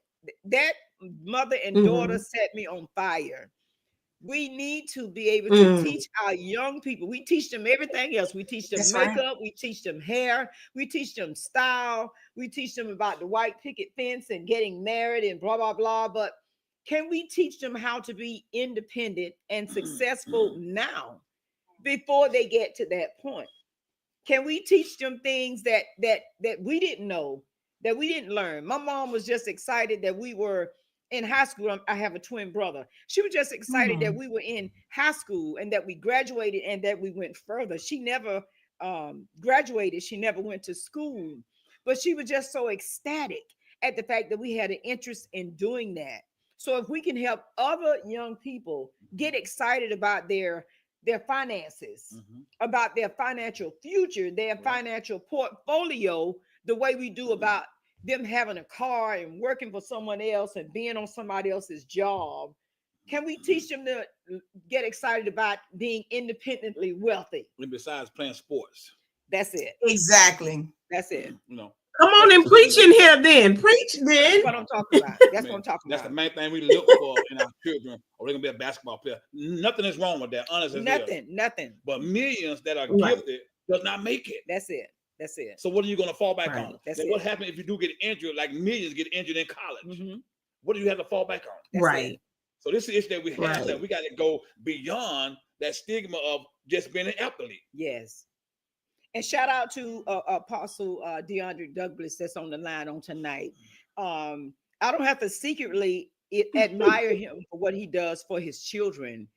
That mother and daughter set me on fire. We need to be able to teach our young people. We teach them everything else. We teach them makeup. We teach them hair. We teach them style. We teach them about the white picket fence and getting married and blah, blah, blah. But can we teach them how to be independent and successful now before they get to that point? Can we teach them things that we didn't know, that we didn't learn? My mom was just excited that we were in high school. I have a twin brother. She was just excited that we were in high school and that we graduated and that we went further. She never graduated. She never went to school, but she was just so ecstatic at the fact that we had an interest in doing that. So if we can help other young people get excited about their finances, about their financial future, their financial portfolio, the way we do about them having a car and working for someone else and being on somebody else's job, can we teach them to get excited about being independently wealthy? And besides playing sports. That's it. Exactly. That's it. Come on and preach in here then. Preach then. That's what I'm talking about. That's what I'm talking That's about. the main thing we look for in our children. Or they're going to be a basketball player. Nothing is wrong with that. Honestly. Nothing. But millions that are gifted does not make it. That's it. That's it. So what are you going to fall back on? That's what happens if you do get injured, like millions get injured in college? What do you have to fall back on? That's it. So this is the issue that we have, that we got to go beyond that stigma of just being an athlete. Yes. And shout out to Apostle DeAndre Douglas that's on the line on tonight. I don't have to secretly admire him for what he does for his children.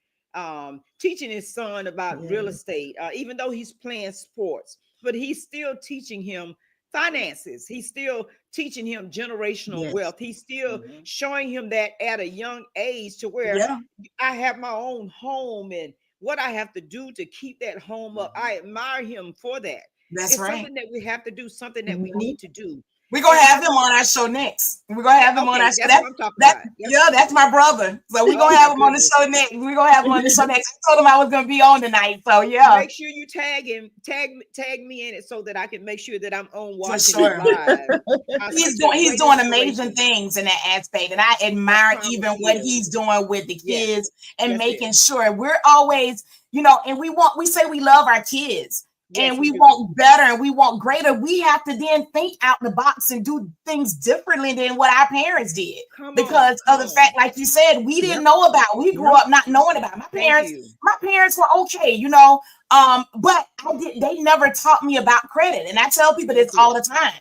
Teaching his son about real estate, even though he's playing sports, but he's still teaching him finances. He's still teaching him generational wealth. He's still showing him that at a young age to where I have my own home and what I have to do to keep that home up. I admire him for that. That's It's right. something that we have to do, something that we need to do. We're gonna And have him on our show next. We're gonna have him on our okay, show. that's what I'm talking about. Yep. Yeah, that's my brother. So we're Oh gonna my have him on the goodness. show next. We're gonna have him on the show next. I told him I was gonna be on tonight. So yeah, Make sure you tag him, tag me in it so that I can make sure that I'm on for watching sure. it live. He's Great doing amazing inspiration. things in that aspect, and I I admire promise even he what is. he's doing with the Yes, kids and that's it. making sure we're always, and we say we love our kids. And Yes, we we do. want better and we want greater. We have to then think out the box and do things differently than what our parents did. Because of the fact, like you said, we didn't know about. We grew up not knowing about. Thank you. My parents were okay, but they never taught me about credit. And I tell people this all the time.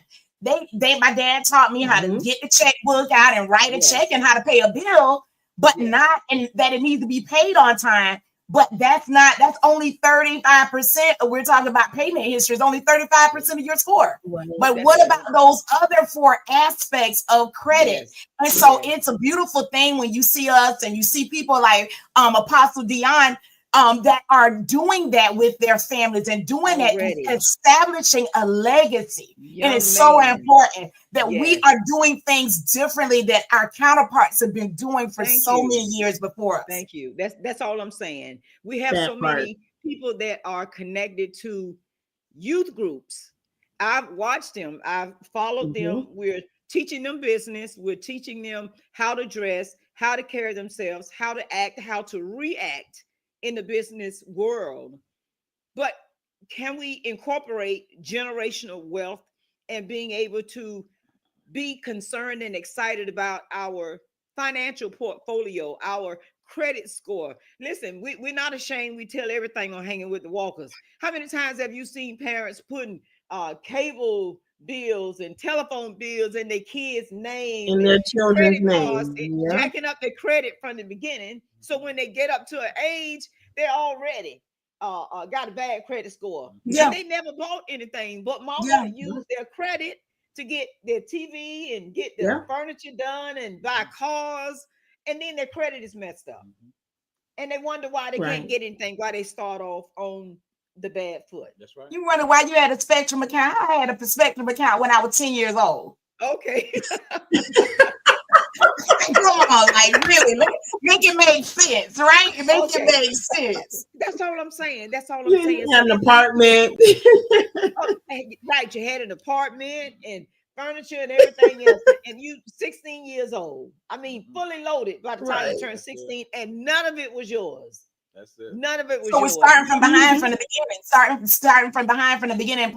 My dad taught me how to get the checkbook out and write a check and how to pay a bill, but not and that it needs to be paid on time. But that's only 35%. We're talking about payment history. It's only 35% of your score. But what about those other 4 aspects of credit? And so it's a beautiful thing when you see us and you see people like Apostle Dion that are doing that with their families and doing that and establishing a legacy. And it's so important that we are doing things differently that our counterparts have been doing for so many years before us. Thank you. That's all I'm saying. We have so many people that are connected to youth groups. I've watched them. I've followed them. We're teaching them business. We're teaching them how to dress, how to carry themselves, how to act, how to react in the business world. But can we incorporate generational wealth and being able to be concerned and excited about our financial portfolio, our credit score? Listen, we're not ashamed. We tell everything on Hanging with the Walkers. How many times have you seen parents putting cable bills and telephone bills in their kids' name and their children's credit name, jacking up their credit from the beginning? So when they get up to an age, they're already got a bad credit score. And they never bought anything, but mama used their credit to get their TV and get the furniture done and buy cars, and then their credit is messed up. And they wonder why they can't get anything, why they start off on the bad foot. That's right. You wonder why you had a Spectrum account? I had a Spectrum account when I was 10 years old. Okay. Come on, like really, make it make sense, right? Make it make sense. That's all I'm saying. That's all I'm saying. You had an apartment. Right, you had an apartment and furniture and everything else, and you 16 years old. I mean, fully loaded by the time you turned 16, and none of it was yours. That's it. None of it was so yours. So we're starting from behind from the beginning, starting from behind from the beginning,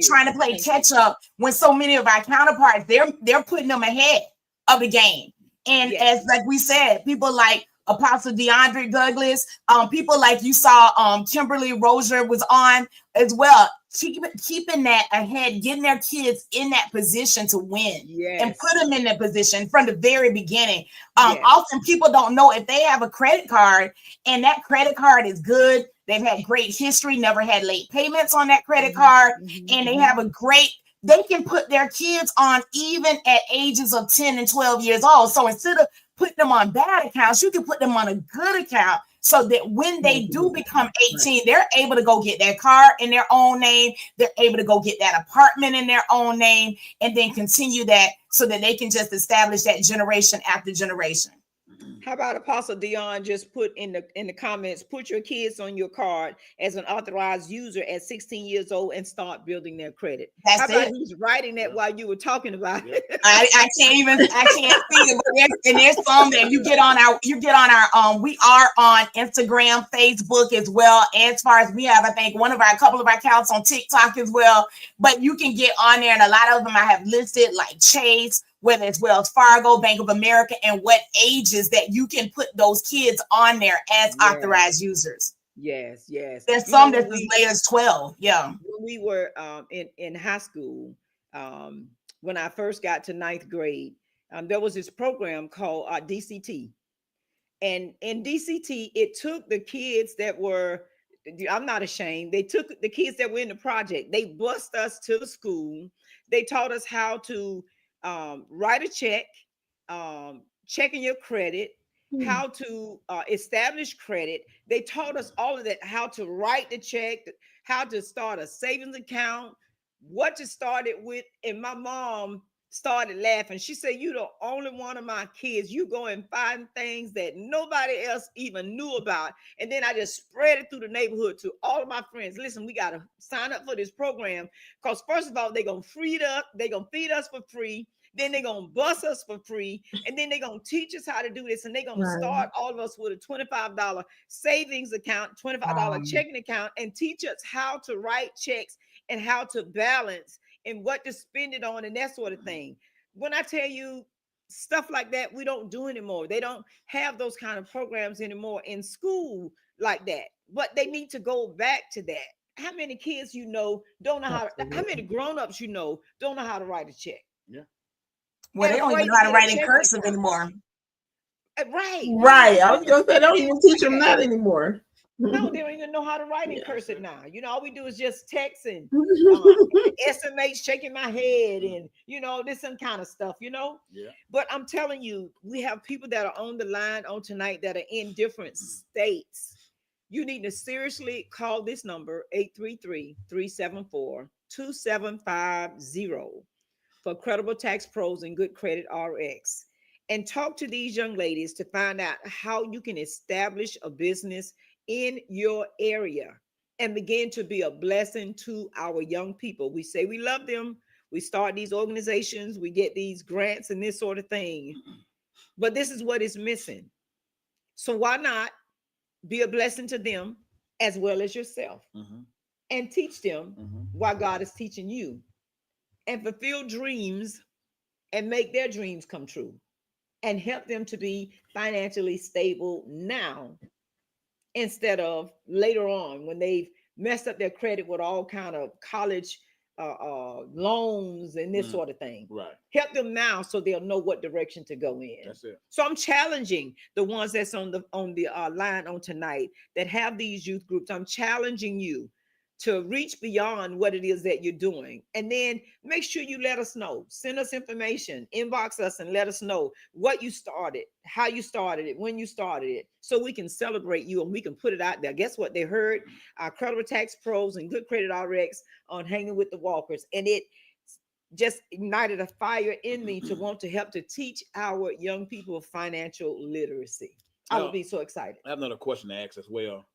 trying to play catch up when so many of our counterparts, they're putting them ahead of the game. And as like we said, people like Apostle DeAndre Douglas, people like you saw, Kimberly Rozier was on as well, keeping that ahead, getting their kids in that position to win and put them in that position from the very beginning. Often people don't know if they have a credit card and that credit card is good. They've had great history, never had late payments on that credit card, and they have they can put their kids on even at ages of 10 and 12 years old. So instead of putting them on bad accounts, you can put them on a good account so that when they do become 18, they're able to go get their car in their own name. They're able to go get that apartment in their own name and then continue that so that they can just establish that generation after generation. How about Apostle Dion just put in the comments, put your kids on your card as an authorized user at 16 years old and start building their credit. That's How about it. He's writing that while you were talking about it? I can't see it, but there's some that you get on our we are on Instagram, Facebook as well. As far as we have, I think a couple of our accounts on TikTok as well. But you can get on there, and a lot of them I have listed, like Chase, whether it's Wells Fargo, Bank of America, and what ages that you can put those kids on there as authorized users. Yes. There's some that's as late as 12. Yeah. When we were in high school, when I first got to 9th grade, there was this program called DCT. And in DCT, it took the kids that were, I'm not ashamed, they took the kids that were in the project, they bused us to the school. They taught us how to write a check, checking your credit, how to establish credit. They taught us all of that, how to write the check, how to start a savings account, what to start it with. And my mom started laughing. She said, "You the only one of my kids. You go and find things that nobody else even knew about." And then I just spread it through the neighborhood to all of my friends. Listen, we got to sign up for this program because first of all, they're going to feed us for free. Then they're going to bus us for free. And then they're going to teach us how to do this. And they're going to start all of us with a $25 savings account, $25 checking account, and teach us how to write checks and how to balance and what to spend it on and that sort of thing. When I tell you stuff like that, we don't do anymore. They don't have those kind of programs anymore in school like that. But they need to go back to that. How many kids don't know how many grown-ups don't know how to write a check? Yeah. Well, they don't even know how to write in cursive anymore. Right. I was gonna say they don't even teach them that anymore. No, they don't even know how to write in cursive now. All we do is just text and SMH, shaking my head, and this some kind of stuff. Yeah. But I'm telling you, we have people that are on the line on tonight that are in different states. You need to seriously call this number 833-374-2750 for Credible Tax Pros and Good Credit RX, and talk to these young ladies to find out how you can establish a business in your area and begin to be a blessing to our young people. We say we love them. We start these organizations. We get these grants and this sort of thing. But this is what is missing. So why not be a blessing to them as well as yourself, and teach them why God is teaching you, and fulfill dreams and make their dreams come true, and help them to be financially stable now instead of later on when they've messed up their credit with all kind of college loans and this sort of thing. Right. Help them now so they'll know what direction to go in. That's it. So I'm challenging the ones that's on the line on tonight that have these youth groups. I'm challenging you to reach beyond what it is that you're doing. And then make sure you let us know. Send us information, inbox us, and let us know what you started, how you started it, when you started it, so we can celebrate you and we can put it out there. Guess what? They heard our Credible Tax Pros and Good Credit RX on Hanging with the Walkers, and it just ignited a fire in me to want to help to teach our young people financial literacy. I would be so excited. I have another question to ask as well.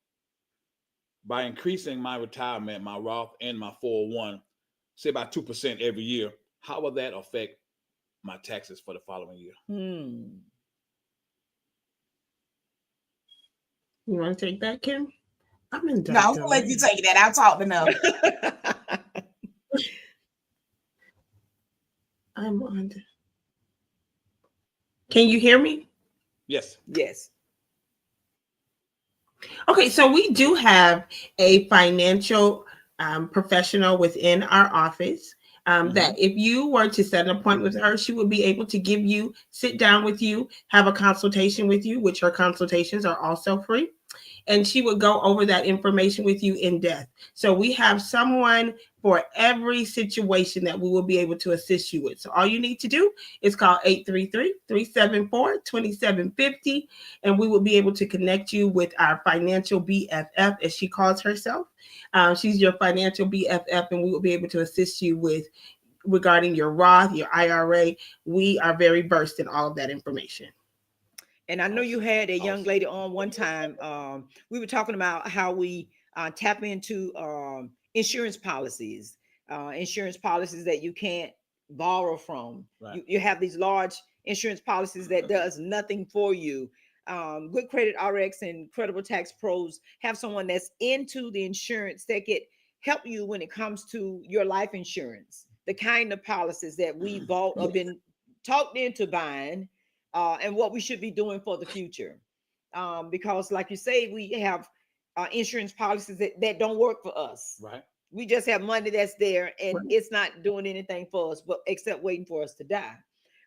By increasing my retirement, my Roth and my 401, say about 2% every year, how will that affect my taxes for the following year? You want to take that, Kim? I'm in. No, I'm gonna let you take that. I'll talk enough. I'm on. Can you hear me? Yes. Yes. Okay, so we do have a financial professional within our office that if you were to set an appointment with her, she would be able to sit down with you, have a consultation with you, which her consultations are also free. And she would go over that information with you in depth. So we have someone for every situation that we will be able to assist you with. So all you need to do is call 833-374-2750, and we will be able to connect you with our financial BFF, as she calls herself. She's your financial BFF, and we will be able to assist you with regarding your Roth, your IRA. We are very versed in all of that information. And I know you had a young lady on one time. We were talking about how we tap into insurance policies that you can't borrow from. Right. You have these large insurance policies that does nothing for you. Good Credit RX and Credible Tax Pros have someone that's into the insurance that could help you when it comes to your life insurance, the kind of policies that we bought or been talked into buying. And what we should be doing for the future. Because like you say, we have insurance policies that don't work for us. Right. We just have money that's there and it's not doing anything for us, but except waiting for us to die.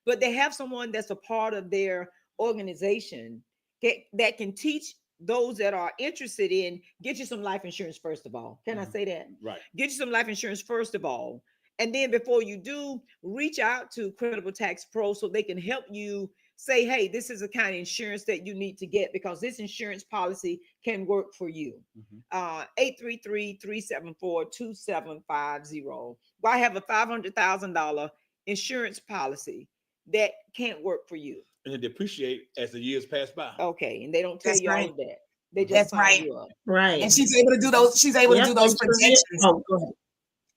But they have someone that's a part of their organization that can teach those that are interested in, get you some life insurance first of all. Can I say that? Right. Get you some life insurance first of all. And then before you do, reach out to Credible Tax Pro so they can help you say, hey, this is the kind of insurance that you need to get because this insurance policy can work for you. 833-374-2750. Well, I have a $500,000 insurance policy that can't work for you. And it depreciate as the years pass by. Okay, and they don't tell That's you all right. of that. They just That's sign right. you up. Right. And she's able to do those. She's able to do those projections. Oh, go ahead.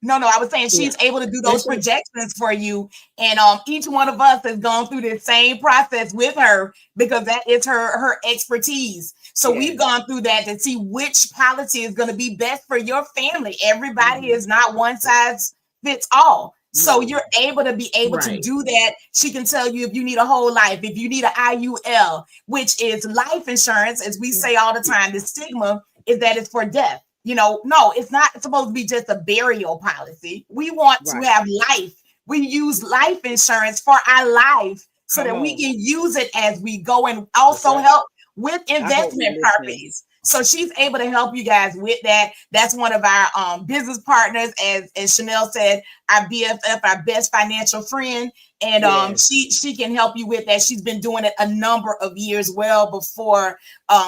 No, I was saying she's able to do those projections for you. And each one of us has gone through the same process with her because that is her expertise. So we've gone through that to see which policy is going to be best for your family. Everybody is not one size fits all. So you're able to do that. She can tell you if you need a whole life, if you need an IUL, which is life insurance, as we say all the time. The stigma is that it's for death. No, it's not supposed to be just a burial policy. We want to have life. We use life insurance for our life so that we can use it as we go, and also help with investment properties. So she's able to help you guys with that. That's one of our business partners, as Chanel said, our BFF, our best financial friend. And she can help you with that. She's been doing it a number of years, well before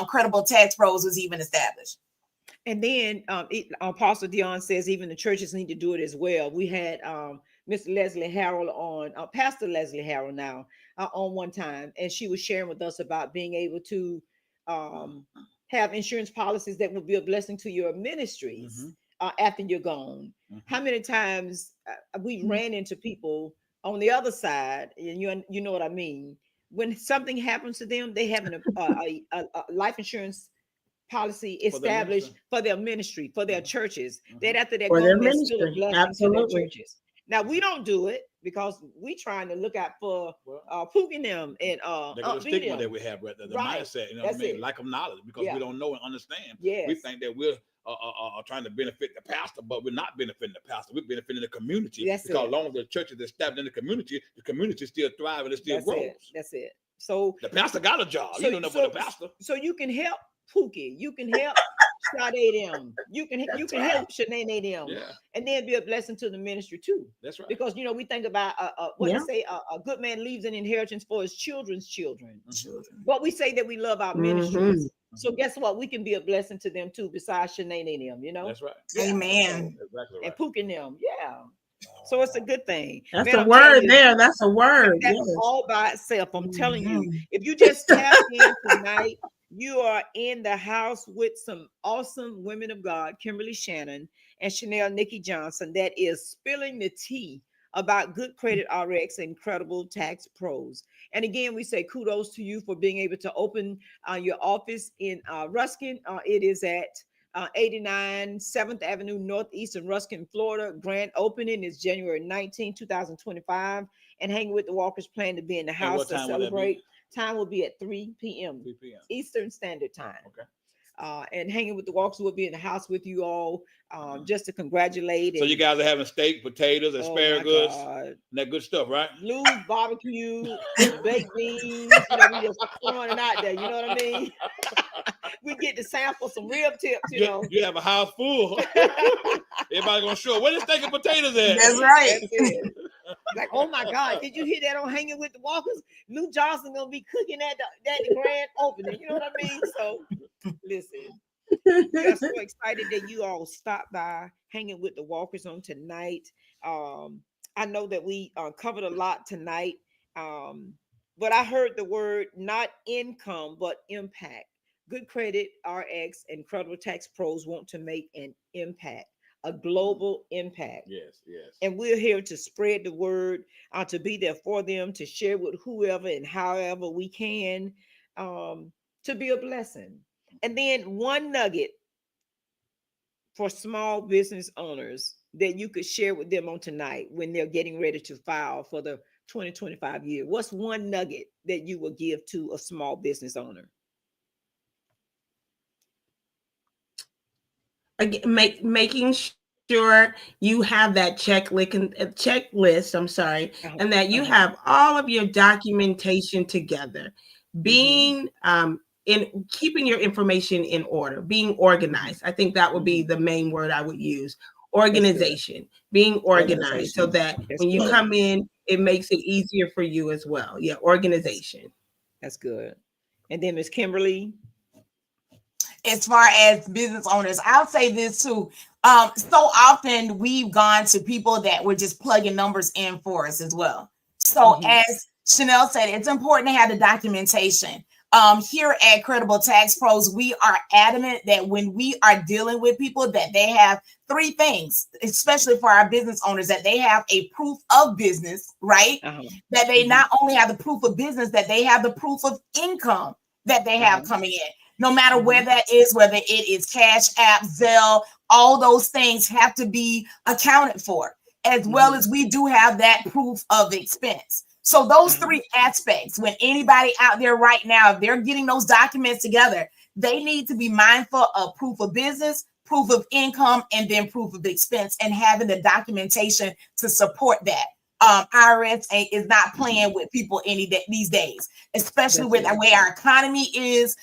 Credible Tax Pros was even established. And then Apostle Dion says even the churches need to do it as well. We had Mr. Leslie Harrell on, Pastor Leslie Harrell now, on one time, and she was sharing with us about being able to have insurance policies that will be a blessing to your ministries after you're gone. How many times we ran into people on the other side, and you know what I mean? When something happens to them, they have a life insurance policy established for their ministry, for their churches. That after they're gone, they're still a blessing to their churches. Now we don't do it because we trying to look out for pooking them and the stigma that we have, right? The mindset, you know what I mean? Lack of knowledge, because we don't know and understand. We think that we're trying to benefit the pastor, but we're not benefiting the pastor. We're benefiting the community. Because as long as the church is established in the community still thrives and it still grows. That's it. So the pastor got a job. You don't know for the pastor. So you can help Pookie, you can help Sade them, you can help Shanae them, and then be a blessing to the ministry too. That's right. Because we think about what they say, a good man leaves an inheritance for his children's children. But we say that we love our ministries. So guess what? We can be a blessing to them too, besides Shanae them, That's right. Amen. So, exactly right. And Pookie them, So it's a good thing. That's a word there. That's a word. That's all by itself. I'm telling you, if you just tap in tonight, you are in the house with some awesome women of God, Kimberly Shannon and Chanel Nikki Johnson, that is spilling the tea about Good Credit RX and Credible Tax Pros. And again, we say kudos to you for being able to open your office in Ruskin. It is at 89 7th Avenue Northeast in Ruskin, Florida. Grand opening is January 19, 2025. And Hanging with the Walkers plan to be in the house to celebrate. Time will be at 3 p.m. Eastern Standard Time. Okay. And Hanging with the Walkers will be in the house with you all, just to congratulate. So you guys are having steak, potatoes, asparagus, and that good stuff, right? Blues barbecue, baked beans. We just throwing it out there. You know what I mean? We get to sample some rib tips. You have a house full. Everybody gonna show where the steak and potatoes at. That's right. That's it. Like, oh my God, did you hear that on Hanging with the Walkers? Lou Johnson gonna be cooking at the grand opening. You know what I mean? So listen, we're so excited that you all stopped by Hanging with the Walkers on tonight. I know that we covered a lot tonight, but I heard the word not income but impact. Good Credit RX and Credible Tax Pros want to make an impact, a global impact. Yes. And we're here to spread the word, to be there for them, to share with whoever and however we can, to be a blessing. And then one nugget for small business owners that you could share with them on tonight when they're getting ready to file for the 2025 year. What's one nugget that you will give to a small business owner? Again, making sure you have that checklist, and that you have all of your documentation together. Being in keeping your information in order, being organized. I think that would be the main word I would use. Organization, being organized, so that when you come in, it makes it easier for you as well. Yeah, organization. That's good. And then Miss Kimberly. As far as business owners, I'll say this too. So often we've gone to people that were just plugging numbers in for us as well. So as Chanel said, it's important to have the documentation. Here at Credible Tax Pros, we are adamant that when we are dealing with people, that they have three things, especially for our business owners, that they have a proof of business, right? That they not only have the proof of business, that they have the proof of income that they have coming in. No matter where that is, whether it is Cash App, Zelle, all those things have to be accounted for, as well as we do have that proof of expense. So those three aspects, when anybody out there right now, if they're getting those documents together, they need to be mindful of proof of business, proof of income, and then proof of expense, and having the documentation to support that. IRS is not playing with people these days, especially with the way our economy is,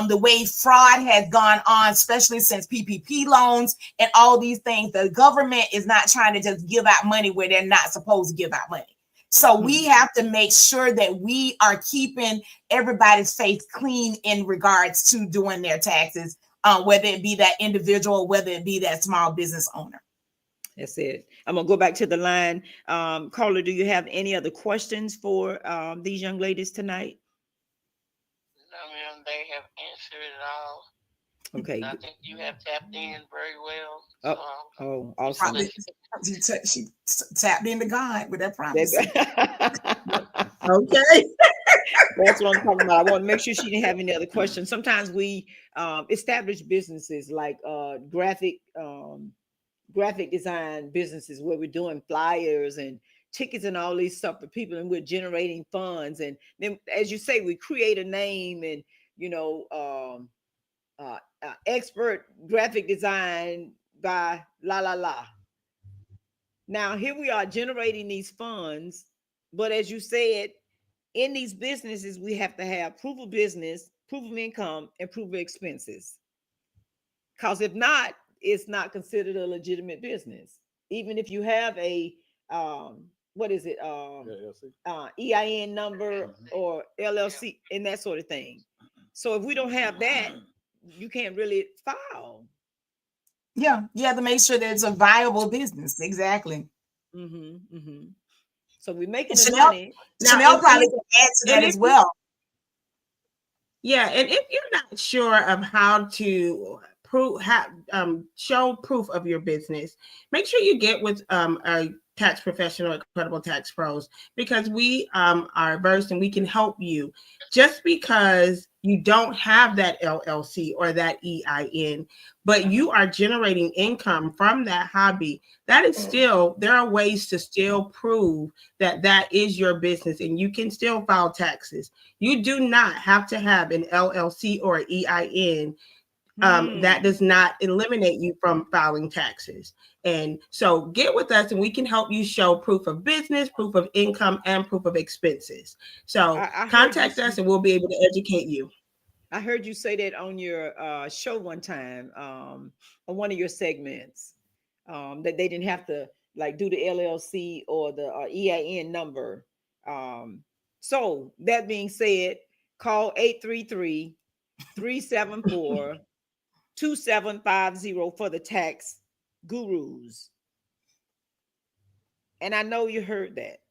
the way fraud has gone on, especially since PPP loans and all these things. The government is not trying to just give out money where they're not supposed to give out money. So we have to make sure that we are keeping everybody's face clean in regards to doing their taxes, whether it be that individual, whether it be that small business owner. That's it. I'm going to go back to the line. Carla, do you have any other questions for these young ladies tonight? No, ma'am, they have answered it all. Okay. I think you have tapped in very well. Oh, awesome. She tapped into God with that promise. Okay. That's what I'm talking about. I want to make sure she didn't have any other questions. Sometimes we establish businesses like graphic design businesses where we're doing flyers and tickets and all these stuff for people, and we're generating funds. And then, as you say, we create a name and, expert graphic design by la. Now, here we are generating these funds. But as you said, in these businesses, we have to have proof of business, proof of income, and proof of expenses. Because if not, it's not considered a legitimate business. Even if you have a EIN number or LLC and that sort of thing. So if we don't have that, you can't really file. Yeah, you have to make sure that it's a viable business. Exactly. So we're making the money. Chanel probably can add to that as well. Yeah, and if you're not sure of how to show proof of your business, make sure you get with a tax professional at Credible Tax Pros, because we are versed and we can help you. Just because you don't have that LLC or that EIN, but you are generating income from that hobby, that is still, there are ways to still prove that that is your business and you can still file taxes. You do not have to have an LLC or EIN. That does not eliminate you from filing taxes. And so get with us and we can help you show proof of business, proof of income, and proof of expenses. So contact us and we'll be able to educate you. I heard you say that on your show one time, on one of your segments, that they didn't have to like do the LLC or the EIN number. So that being said, call 833-374-2750 for the tax gurus. And I know you heard that.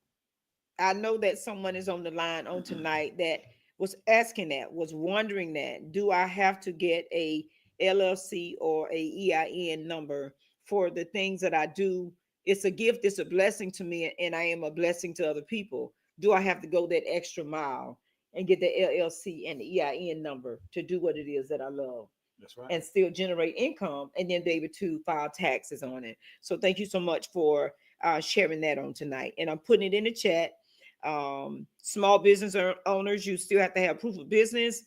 I know that someone is on the line on tonight that was asking that, was wondering that, do I have to get a LLC or a EIN number for the things that I do? It's a gift, it's a blessing to me, and I am a blessing to other people. Do I have to go that extra mile and get the LLC and the EIN number to do what it is that I love? That's right. And still generate income and then be able to file taxes on it. So thank you so much for sharing that on tonight. And I'm putting it in the chat. Small business owners, you still have to have proof of business,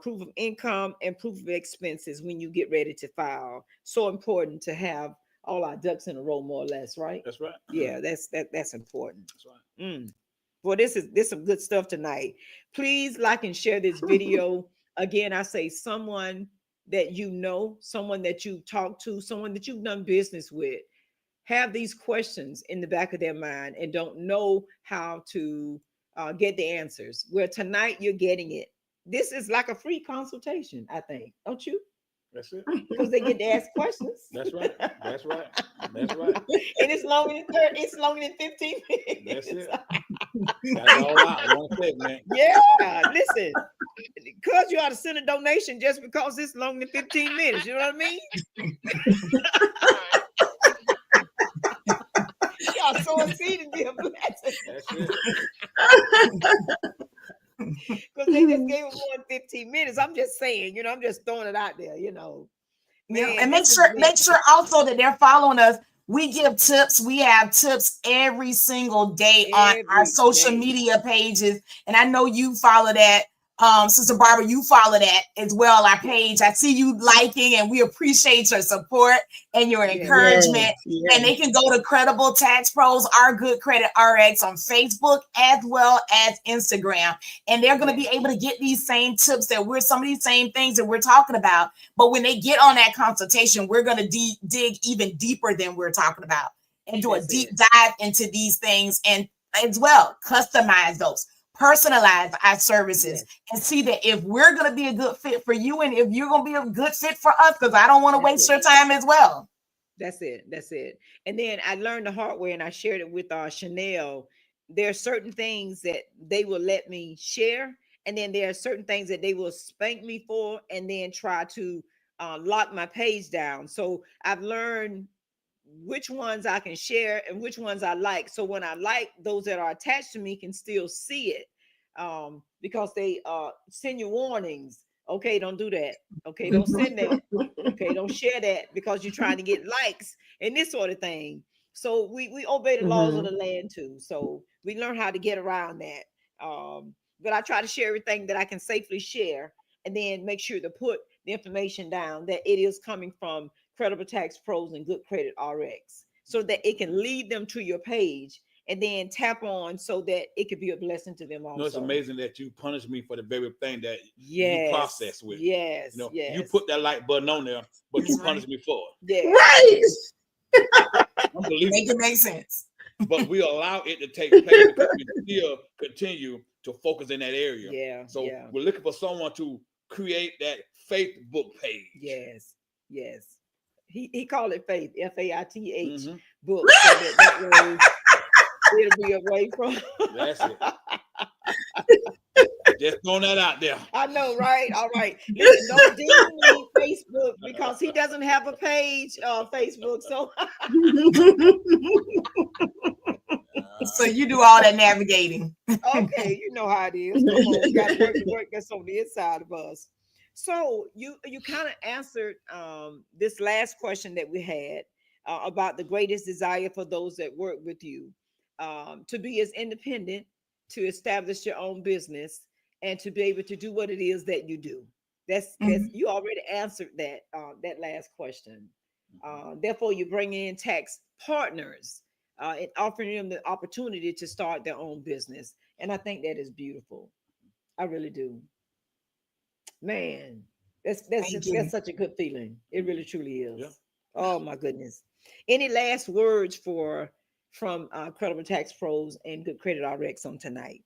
proof of income, and proof of expenses when you get ready to file. So important to have all our ducks in a row, more or less, right? That's right. Yeah, that's important. That's right. Well, this is some good stuff tonight. Please like and share this video. Again, I say someone that you know, someone that you talk to, someone that you've done business with, have these questions in the back of their mind and don't know how to get the answers. Where tonight you're getting it. This is like a free consultation, I think, don't you? That's it. Because they get to ask questions. That's right. That's right. That's right. And it's longer than 30, it's longer than 15 minutes. That's it. That's all out. One segment. Yeah, listen, because you ought to send a donation just because it's longer than 15 minutes. You know what I mean? Y'all sow a seed and be a blessing. That's it. Because they just gave us 15 minutes. I'm just saying, I'm just throwing it out there, Yeah, and make sure also that they're following us. We give tips. We have tips every single day on our social media pages. And I know you follow that. Sister Barbara, you follow that as well, our page. I see you liking, and we appreciate your support and your encouragement. Yes. And they can go to Credible Tax Pros, Our Good Credit RX on Facebook as well as Instagram. And they're going to be able to get these same tips some of these same things that we're talking about. But when they get on that consultation, we're going to dig even deeper than we're talking about and do a deep dive into these things, and as well customize those. Personalize our services and see that if we're going to be a good fit for you and if you're going to be a good fit for us, because I don't want to waste your time as well. That's it. And then I learned the hard way, and I shared it with Chanel. There are certain things that they will let me share, and then there are certain things that they will spank me for, and then try to lock my page down. So I've learned which ones I can share and which ones I like. So when I like, those that are attached to me can still see it, because they send you warnings. Okay, don't do that. Okay, don't send that. Okay, don't share that because you're trying to get likes and this sort of thing. So we obey the laws of the land too. So we learn how to get around that. But I try to share everything that I can safely share, and then make sure to put the information down that it is coming from Credible Tax Pros and Good Credit RX, so that it can lead them to your page and then tap on so that it could be a blessing to them also. No, it's amazing that you punish me for the very thing that you process with. Yes. You put that like button on there, but you punish me for it. Right. Unbelievable. Make it make sense. But we allow it to take place because we still continue to focus in that area. Yeah. So we're looking for someone to create that Facebook page. Yes. He called it faith, FAITH book. So that way it'll be away from. That's it. Just throwing that out there. I know, right? All right. Listen, don't DM me Facebook because he doesn't have a page on Facebook. So so you do all that navigating. Okay, you know how it is. Come on, we got to work that's on the inside of us. So you kind of answered this last question that we had about the greatest desire for those that work with you, to be as independent, to establish your own business, and to be able to do what it is that you do. That's you already answered that last question. Therefore, you bring in tax partners and offering them the opportunity to start their own business, and I think that is beautiful. I really do. Man, that's such a good feeling. It really truly is. Yeah. Oh my goodness. Any last words from Credible Tax Pros and Good Credit RX on tonight?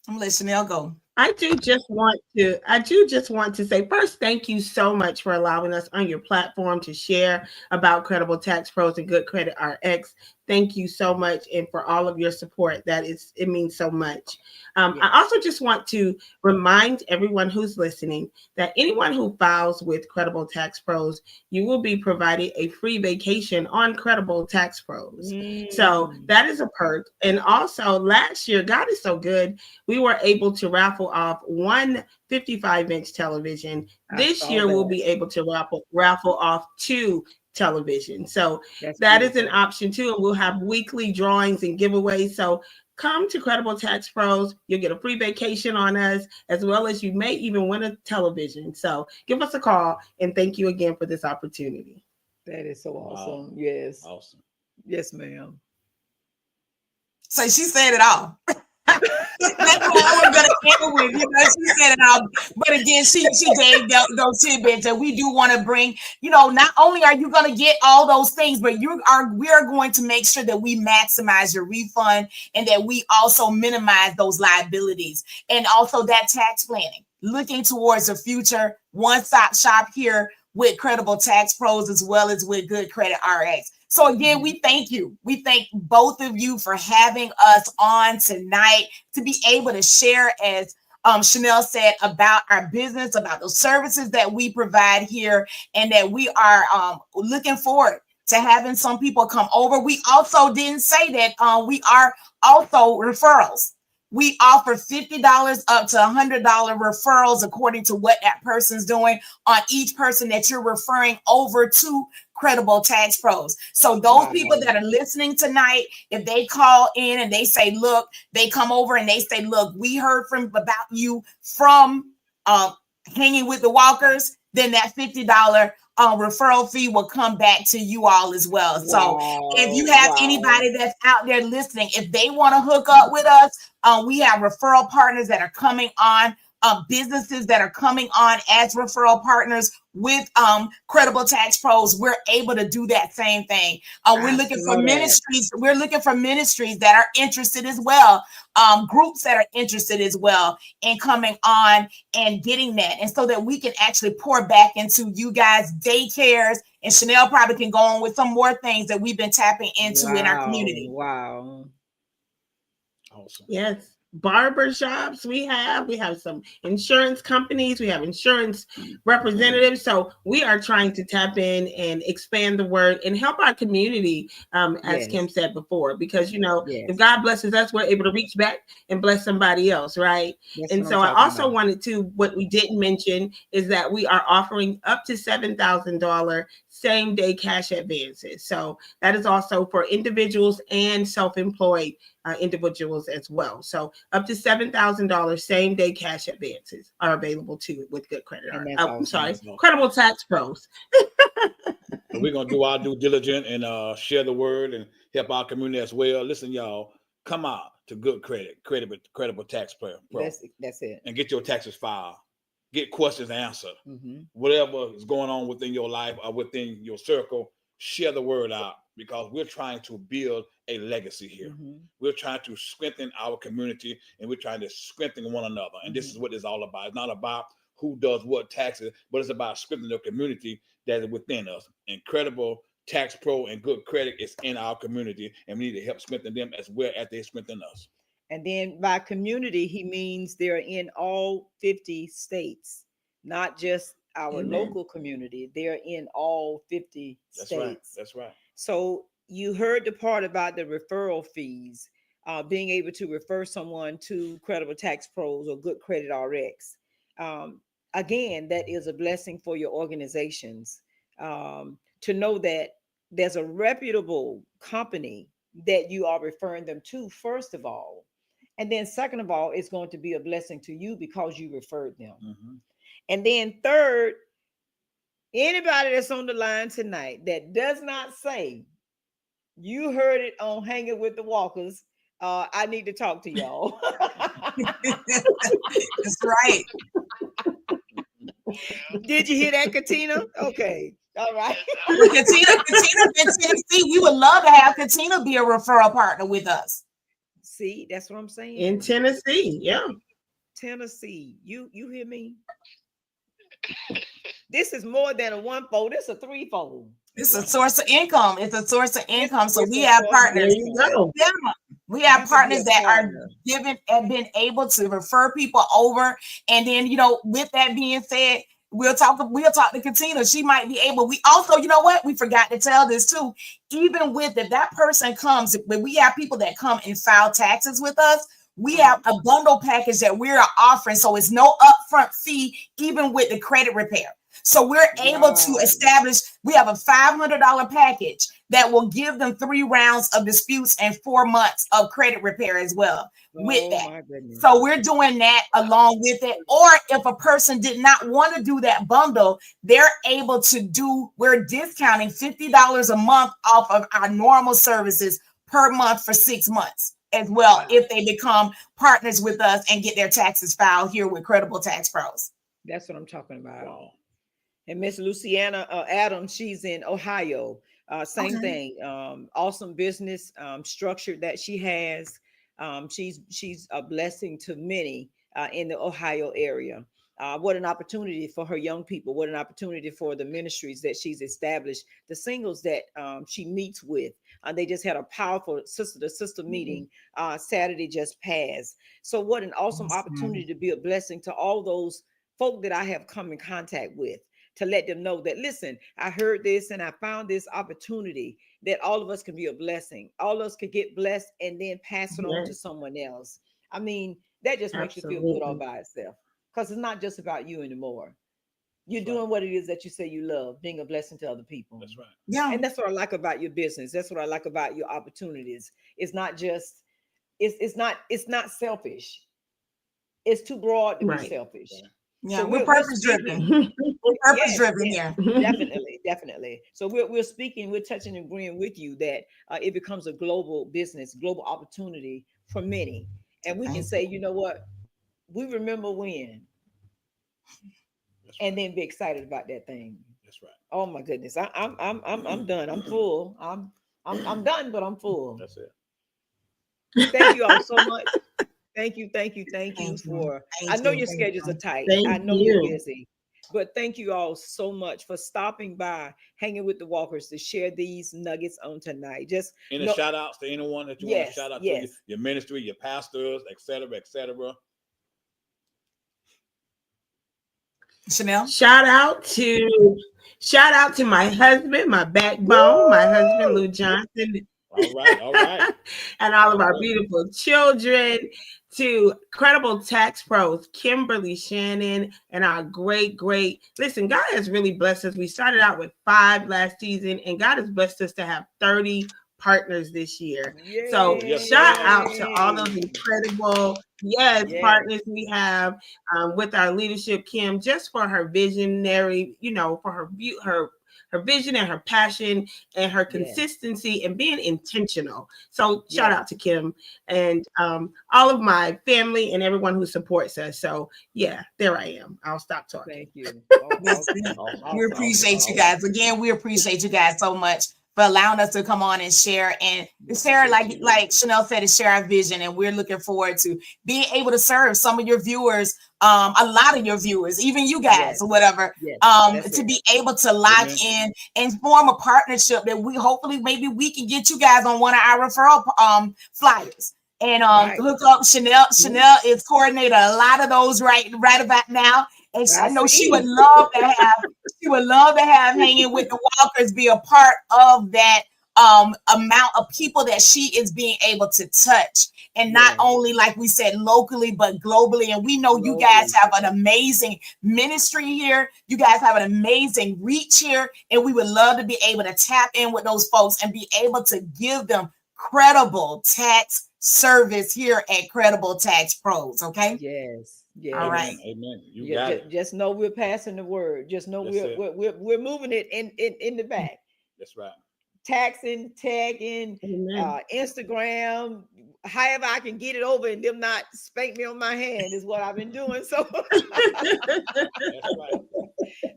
I'm gonna let Chanel go. I do just want to say first, thank you so much for allowing us on your platform to share about Credible Tax Pros and Good Credit RX. Thank you so much, and for all of your support. It means so much. I also just want to remind everyone who's listening that anyone who files with Credible Tax Pros, you will be provided a free vacation on Credible Tax Pros. So that is a perk. And also last year, God is so good, we were able to raffle off one 55-inch television. This year, we'll be able to raffle off 2 television. So that is an option too. And we'll have weekly drawings and giveaways. So come to Credible Tax Pros. You'll get a free vacation on us, as well as you may even win a television. So give us a call, and thank you again for this opportunity. That is so awesome. Wow. Yes. Awesome. Yes, ma'am. So she said it all. That's what I was gonna end with. You know, she said it all, but again, she gave those tidbits that we do want to bring. You know, not only are you gonna get all those things, but we are going to make sure that we maximize your refund and that we also minimize those liabilities and also that tax planning. Looking towards the future, one-stop shop here with Credible Tax Pros as well as with Good Credit RX. So again, we thank you. We thank both of you for having us on tonight to be able to share, as Chanel said, about our business, about the services that we provide here, and that we are looking forward to having some people come over. We also didn't say that we are also referrals. We offer $50 up to $100 referrals according to what that person's doing on each person that you're referring over to Credible Tax Pros. So those people that are listening tonight, if they call in and they say, look, they come over and they say, look, we heard about you from Hanging with the Walkers, then that $50 referral fee will come back to you all as well. So if you have anybody that's out there listening, if they want to hook up with us, we have referral partners that are coming on, businesses that are coming on as referral partners with Credible Tax Pros. We're able to do that same thing. We're looking for ministries. We're looking for ministries that are interested as well, groups that are interested as well in coming on and getting that, and so that we can actually pour back into you guys, daycares, and Chanel probably can go on with some more things that we've been tapping into in our community. Wow. Awesome. Yes. Barber shops we have some insurance companies, we have insurance representatives. So we are trying to tap in and expand the word and help our community, as Kim said before, because if God blesses us, we're able to reach back and bless somebody else, right? And so I also wanted to, what we didn't mention is that we are offering up to $7,000 same day cash advances. So that is also for individuals and self-employed individuals as well. So up to $7,000 same day cash advances are available too with Good Credit. Credible Tax Pros. We're gonna do our due diligence and share the word and help our community as well. Listen, y'all, come out to Good Credible Tax Pro. That's it. And get your taxes filed. Get questions answered. Whatever is going on within your life or within your circle, share the word out, because we're trying to build a legacy here. We're trying to strengthen our community, and we're trying to strengthen one another. And this is what it's all about. It's not about who does what taxes, but it's about strengthening the community that is within us. Credible Tax Pro and Good Credit is in our community, and we need to help strengthen them as well as they strengthen us. And then by community, he means they're in all 50 states, not just our local community. They're in all 50 states. That's right. So you heard the part about the referral fees, being able to refer someone to Credible Tax Pros or Good Credit RX. Again, that is a blessing for your organizations to know that there's a reputable company that you are referring them to, first of all. And then second of all, it's going to be a blessing to you because you referred them. And then third, anybody that's on the line tonight that does not say, you heard it on Hanging with the Walkers, I need to talk to y'all. That's right. Did you hear that, Katina? Okay. All right. Katina in Tennessee, we would love to have Katina be a referral partner with us. See, that's what I'm saying. In Tennessee, yeah. Tennessee, you hear me? This is more than a one-fold. It's a threefold. It's a source of income. It's a source of income. So we have partners. There you go. Yeah. We have partners that are have been able to refer people over. And then, with that being said, we'll talk to Katina. She might be able. We also, we forgot to tell this too. Even if that person comes, when we have people that come and file taxes with us, we have a bundle package that we're offering. So it's no upfront fee, even with the credit repair. So we're able to establish, we have a $500 package that will give them 3 rounds of disputes and 4 months of credit repair as well with that. So we're doing that along with it. Or if a person did not want to do that bundle, they're able to we're discounting $50 a month off of our normal services per month for 6 months. as well if they become partners with us and get their taxes filed here with Credible Tax Pros. That's what I'm talking about. Wow. And Miss Luciana Adams, she's in Ohio. Same thing. Awesome business structure that she has. She's a blessing to many in the Ohio area. What an opportunity for her young people. What an opportunity for the ministries that she's established. The singles that she meets with. They just had a powerful sister-to-sister meeting Saturday just passed. So what an awesome opportunity to be a blessing to all those folk that I have come in contact with, to let them know that, listen, I heard this and I found this opportunity that all of us can be a blessing. All of us could get blessed and then pass it on to someone else. I mean, that just makes you feel good all by itself, because it's not just about you anymore. You're doing what it is that you say you love, being a blessing to other people. That's right. Yeah. And that's what I like about your business. That's what I like about your opportunities. It's not just, it's not selfish. It's too broad to be selfish. Yeah, So we're purpose driven. We're purpose driven here. Definitely. So we're speaking, we're touching and agreeing with you that it becomes a global business, global opportunity for many. And we can say, you know what, we remember when, and then be excited about that thing. That's right. Oh my goodness, I'm done. I'm full. I'm done, but I'm full. That's it. Thank you all so much. Thank you for. I know your schedules are tight. I know you're busy, but thank you all so much for stopping by, hanging with the Walkers to share these nuggets on tonight. Just any shout outs to anyone that you want to shout out to, your ministry, your pastors, etc., etc. Chanel, shout out to my husband, my backbone, my husband Lou Johnson. All right. And all of our beautiful children, to Credible Tax Pros, Kimberly Shannon, and our great, listen, God has really blessed us. We started out with 5 last season, and God has blessed us to have 30 partners this year. Yay. So shout out to all those incredible partners we have with our leadership, Kim, just for her visionary, for her vision and her passion and her consistency and being intentional. So shout out to Kim and all of my family and everyone who supports us. So there I am. I'll stop talking. Thank you. We appreciate you guys. Again, we appreciate you guys so much for allowing us to come on and share. And share, like Chanel said, is share our vision. And we're looking forward to being able to serve some of your viewers, a lot of your viewers, even you guys or whatever, to be able to lock in and form a partnership that we hopefully maybe we can get you guys on one of our referral flyers. And hook up Chanel. Chanel is coordinating a lot of those right about now. And I know she would love to have hanging with the Walkers be a part of that amount of people that she is being able to touch. And not only, like we said, locally, but globally. And we know you guys have an amazing ministry here. You guys have an amazing reach here. And we would love to be able to tap in with those folks and be able to give them credible tax service here at Credible Tax Pros. Okay. Yes. All right. Amen. You got it. Just know we're passing the word. Just know we're moving it in the back. That's right. Taxing, tagging, Instagram, however I can get it over and them not spank me on my hand is what I've been doing. So, That's right.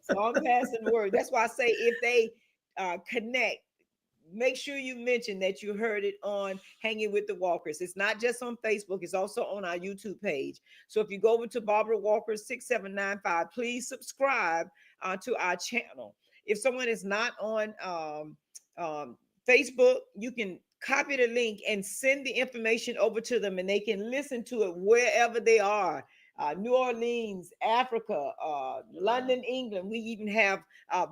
So I'm passing the word. That's why I say if they connect, make sure you mention that you heard it on Hanging with the Walkers. It's not just on Facebook. It's also on our YouTube page. So if you go over to Barbara Walker 6795, please subscribe to our channel. If someone is not on Facebook, you can copy the link and send the information over to them and they can listen to it wherever they are. New Orleans, Africa, London, England. We even have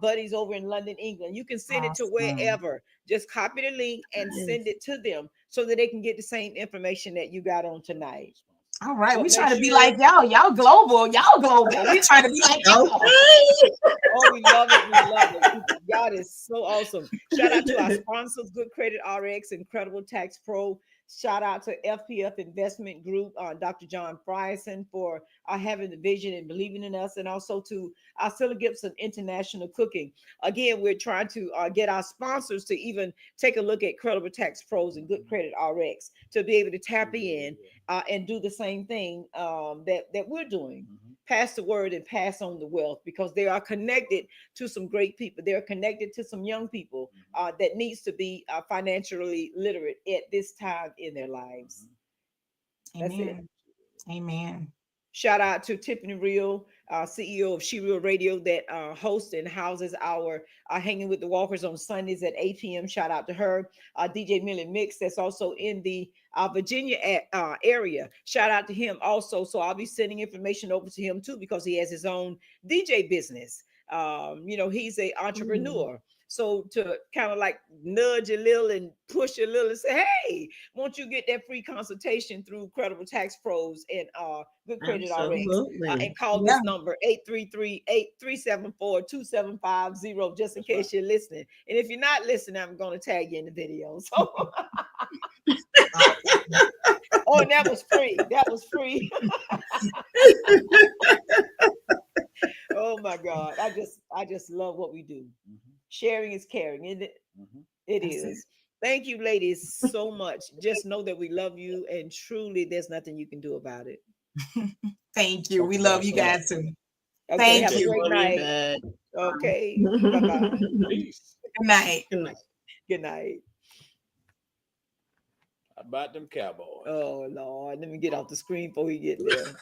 buddies over in London, England. You can send it to wherever. Just copy the link and send it to them so that they can get the same information that you got on tonight. All right, so we trying to be like y'all. Y'all global. We trying to be like y'all. Oh, we love it. God is so awesome. Shout out to our sponsors, Good Credit RX, Incredible Tax Pro, Shout out to FPF Investment Group, Dr. John Frierson for having the vision and believing in us, and also to Scylla Gibson International Cooking. Again, we're trying to get our sponsors to even take a look at Credible Tax Pros and Good Credit RX to be able to tap in and do the same thing that we're doing. Pass the word and pass on the wealth, because they are connected to some great people. They're connected to some young people that needs to be financially literate at this time in their lives. That's it. Amen. Shout out to Tiffany Real, CEO of She Real Radio, that hosts and houses our Hanging with the Walkers on Sundays at 8 p.m. Shout out to her. DJ Millie Mix, that's also in the Virginia area. Shout out to him also. So I'll be sending information over to him too, because he has his own DJ business. He's an entrepreneur. So to kind of like nudge a little and push a little and say, hey, won't you get that free consultation through Credible Tax Pros and Good Credit RX, and call this number 833-374-2750, just in case you're listening. And if you're not listening, I'm going to tag you in the video. So oh, and that was free. That was free. Oh my God. I just love what we do. Sharing is caring, isn't it? It is. Thank you, ladies, so much. Just know that we love you, and truly there's nothing you can do about it. Thank you. We love you guys too. Okay, Thank have you. a great night. Okay. Bye-bye. Peace. Good night. Good night. Good night. How about them Cowboys? Oh Lord, let me get off the screen before we get there.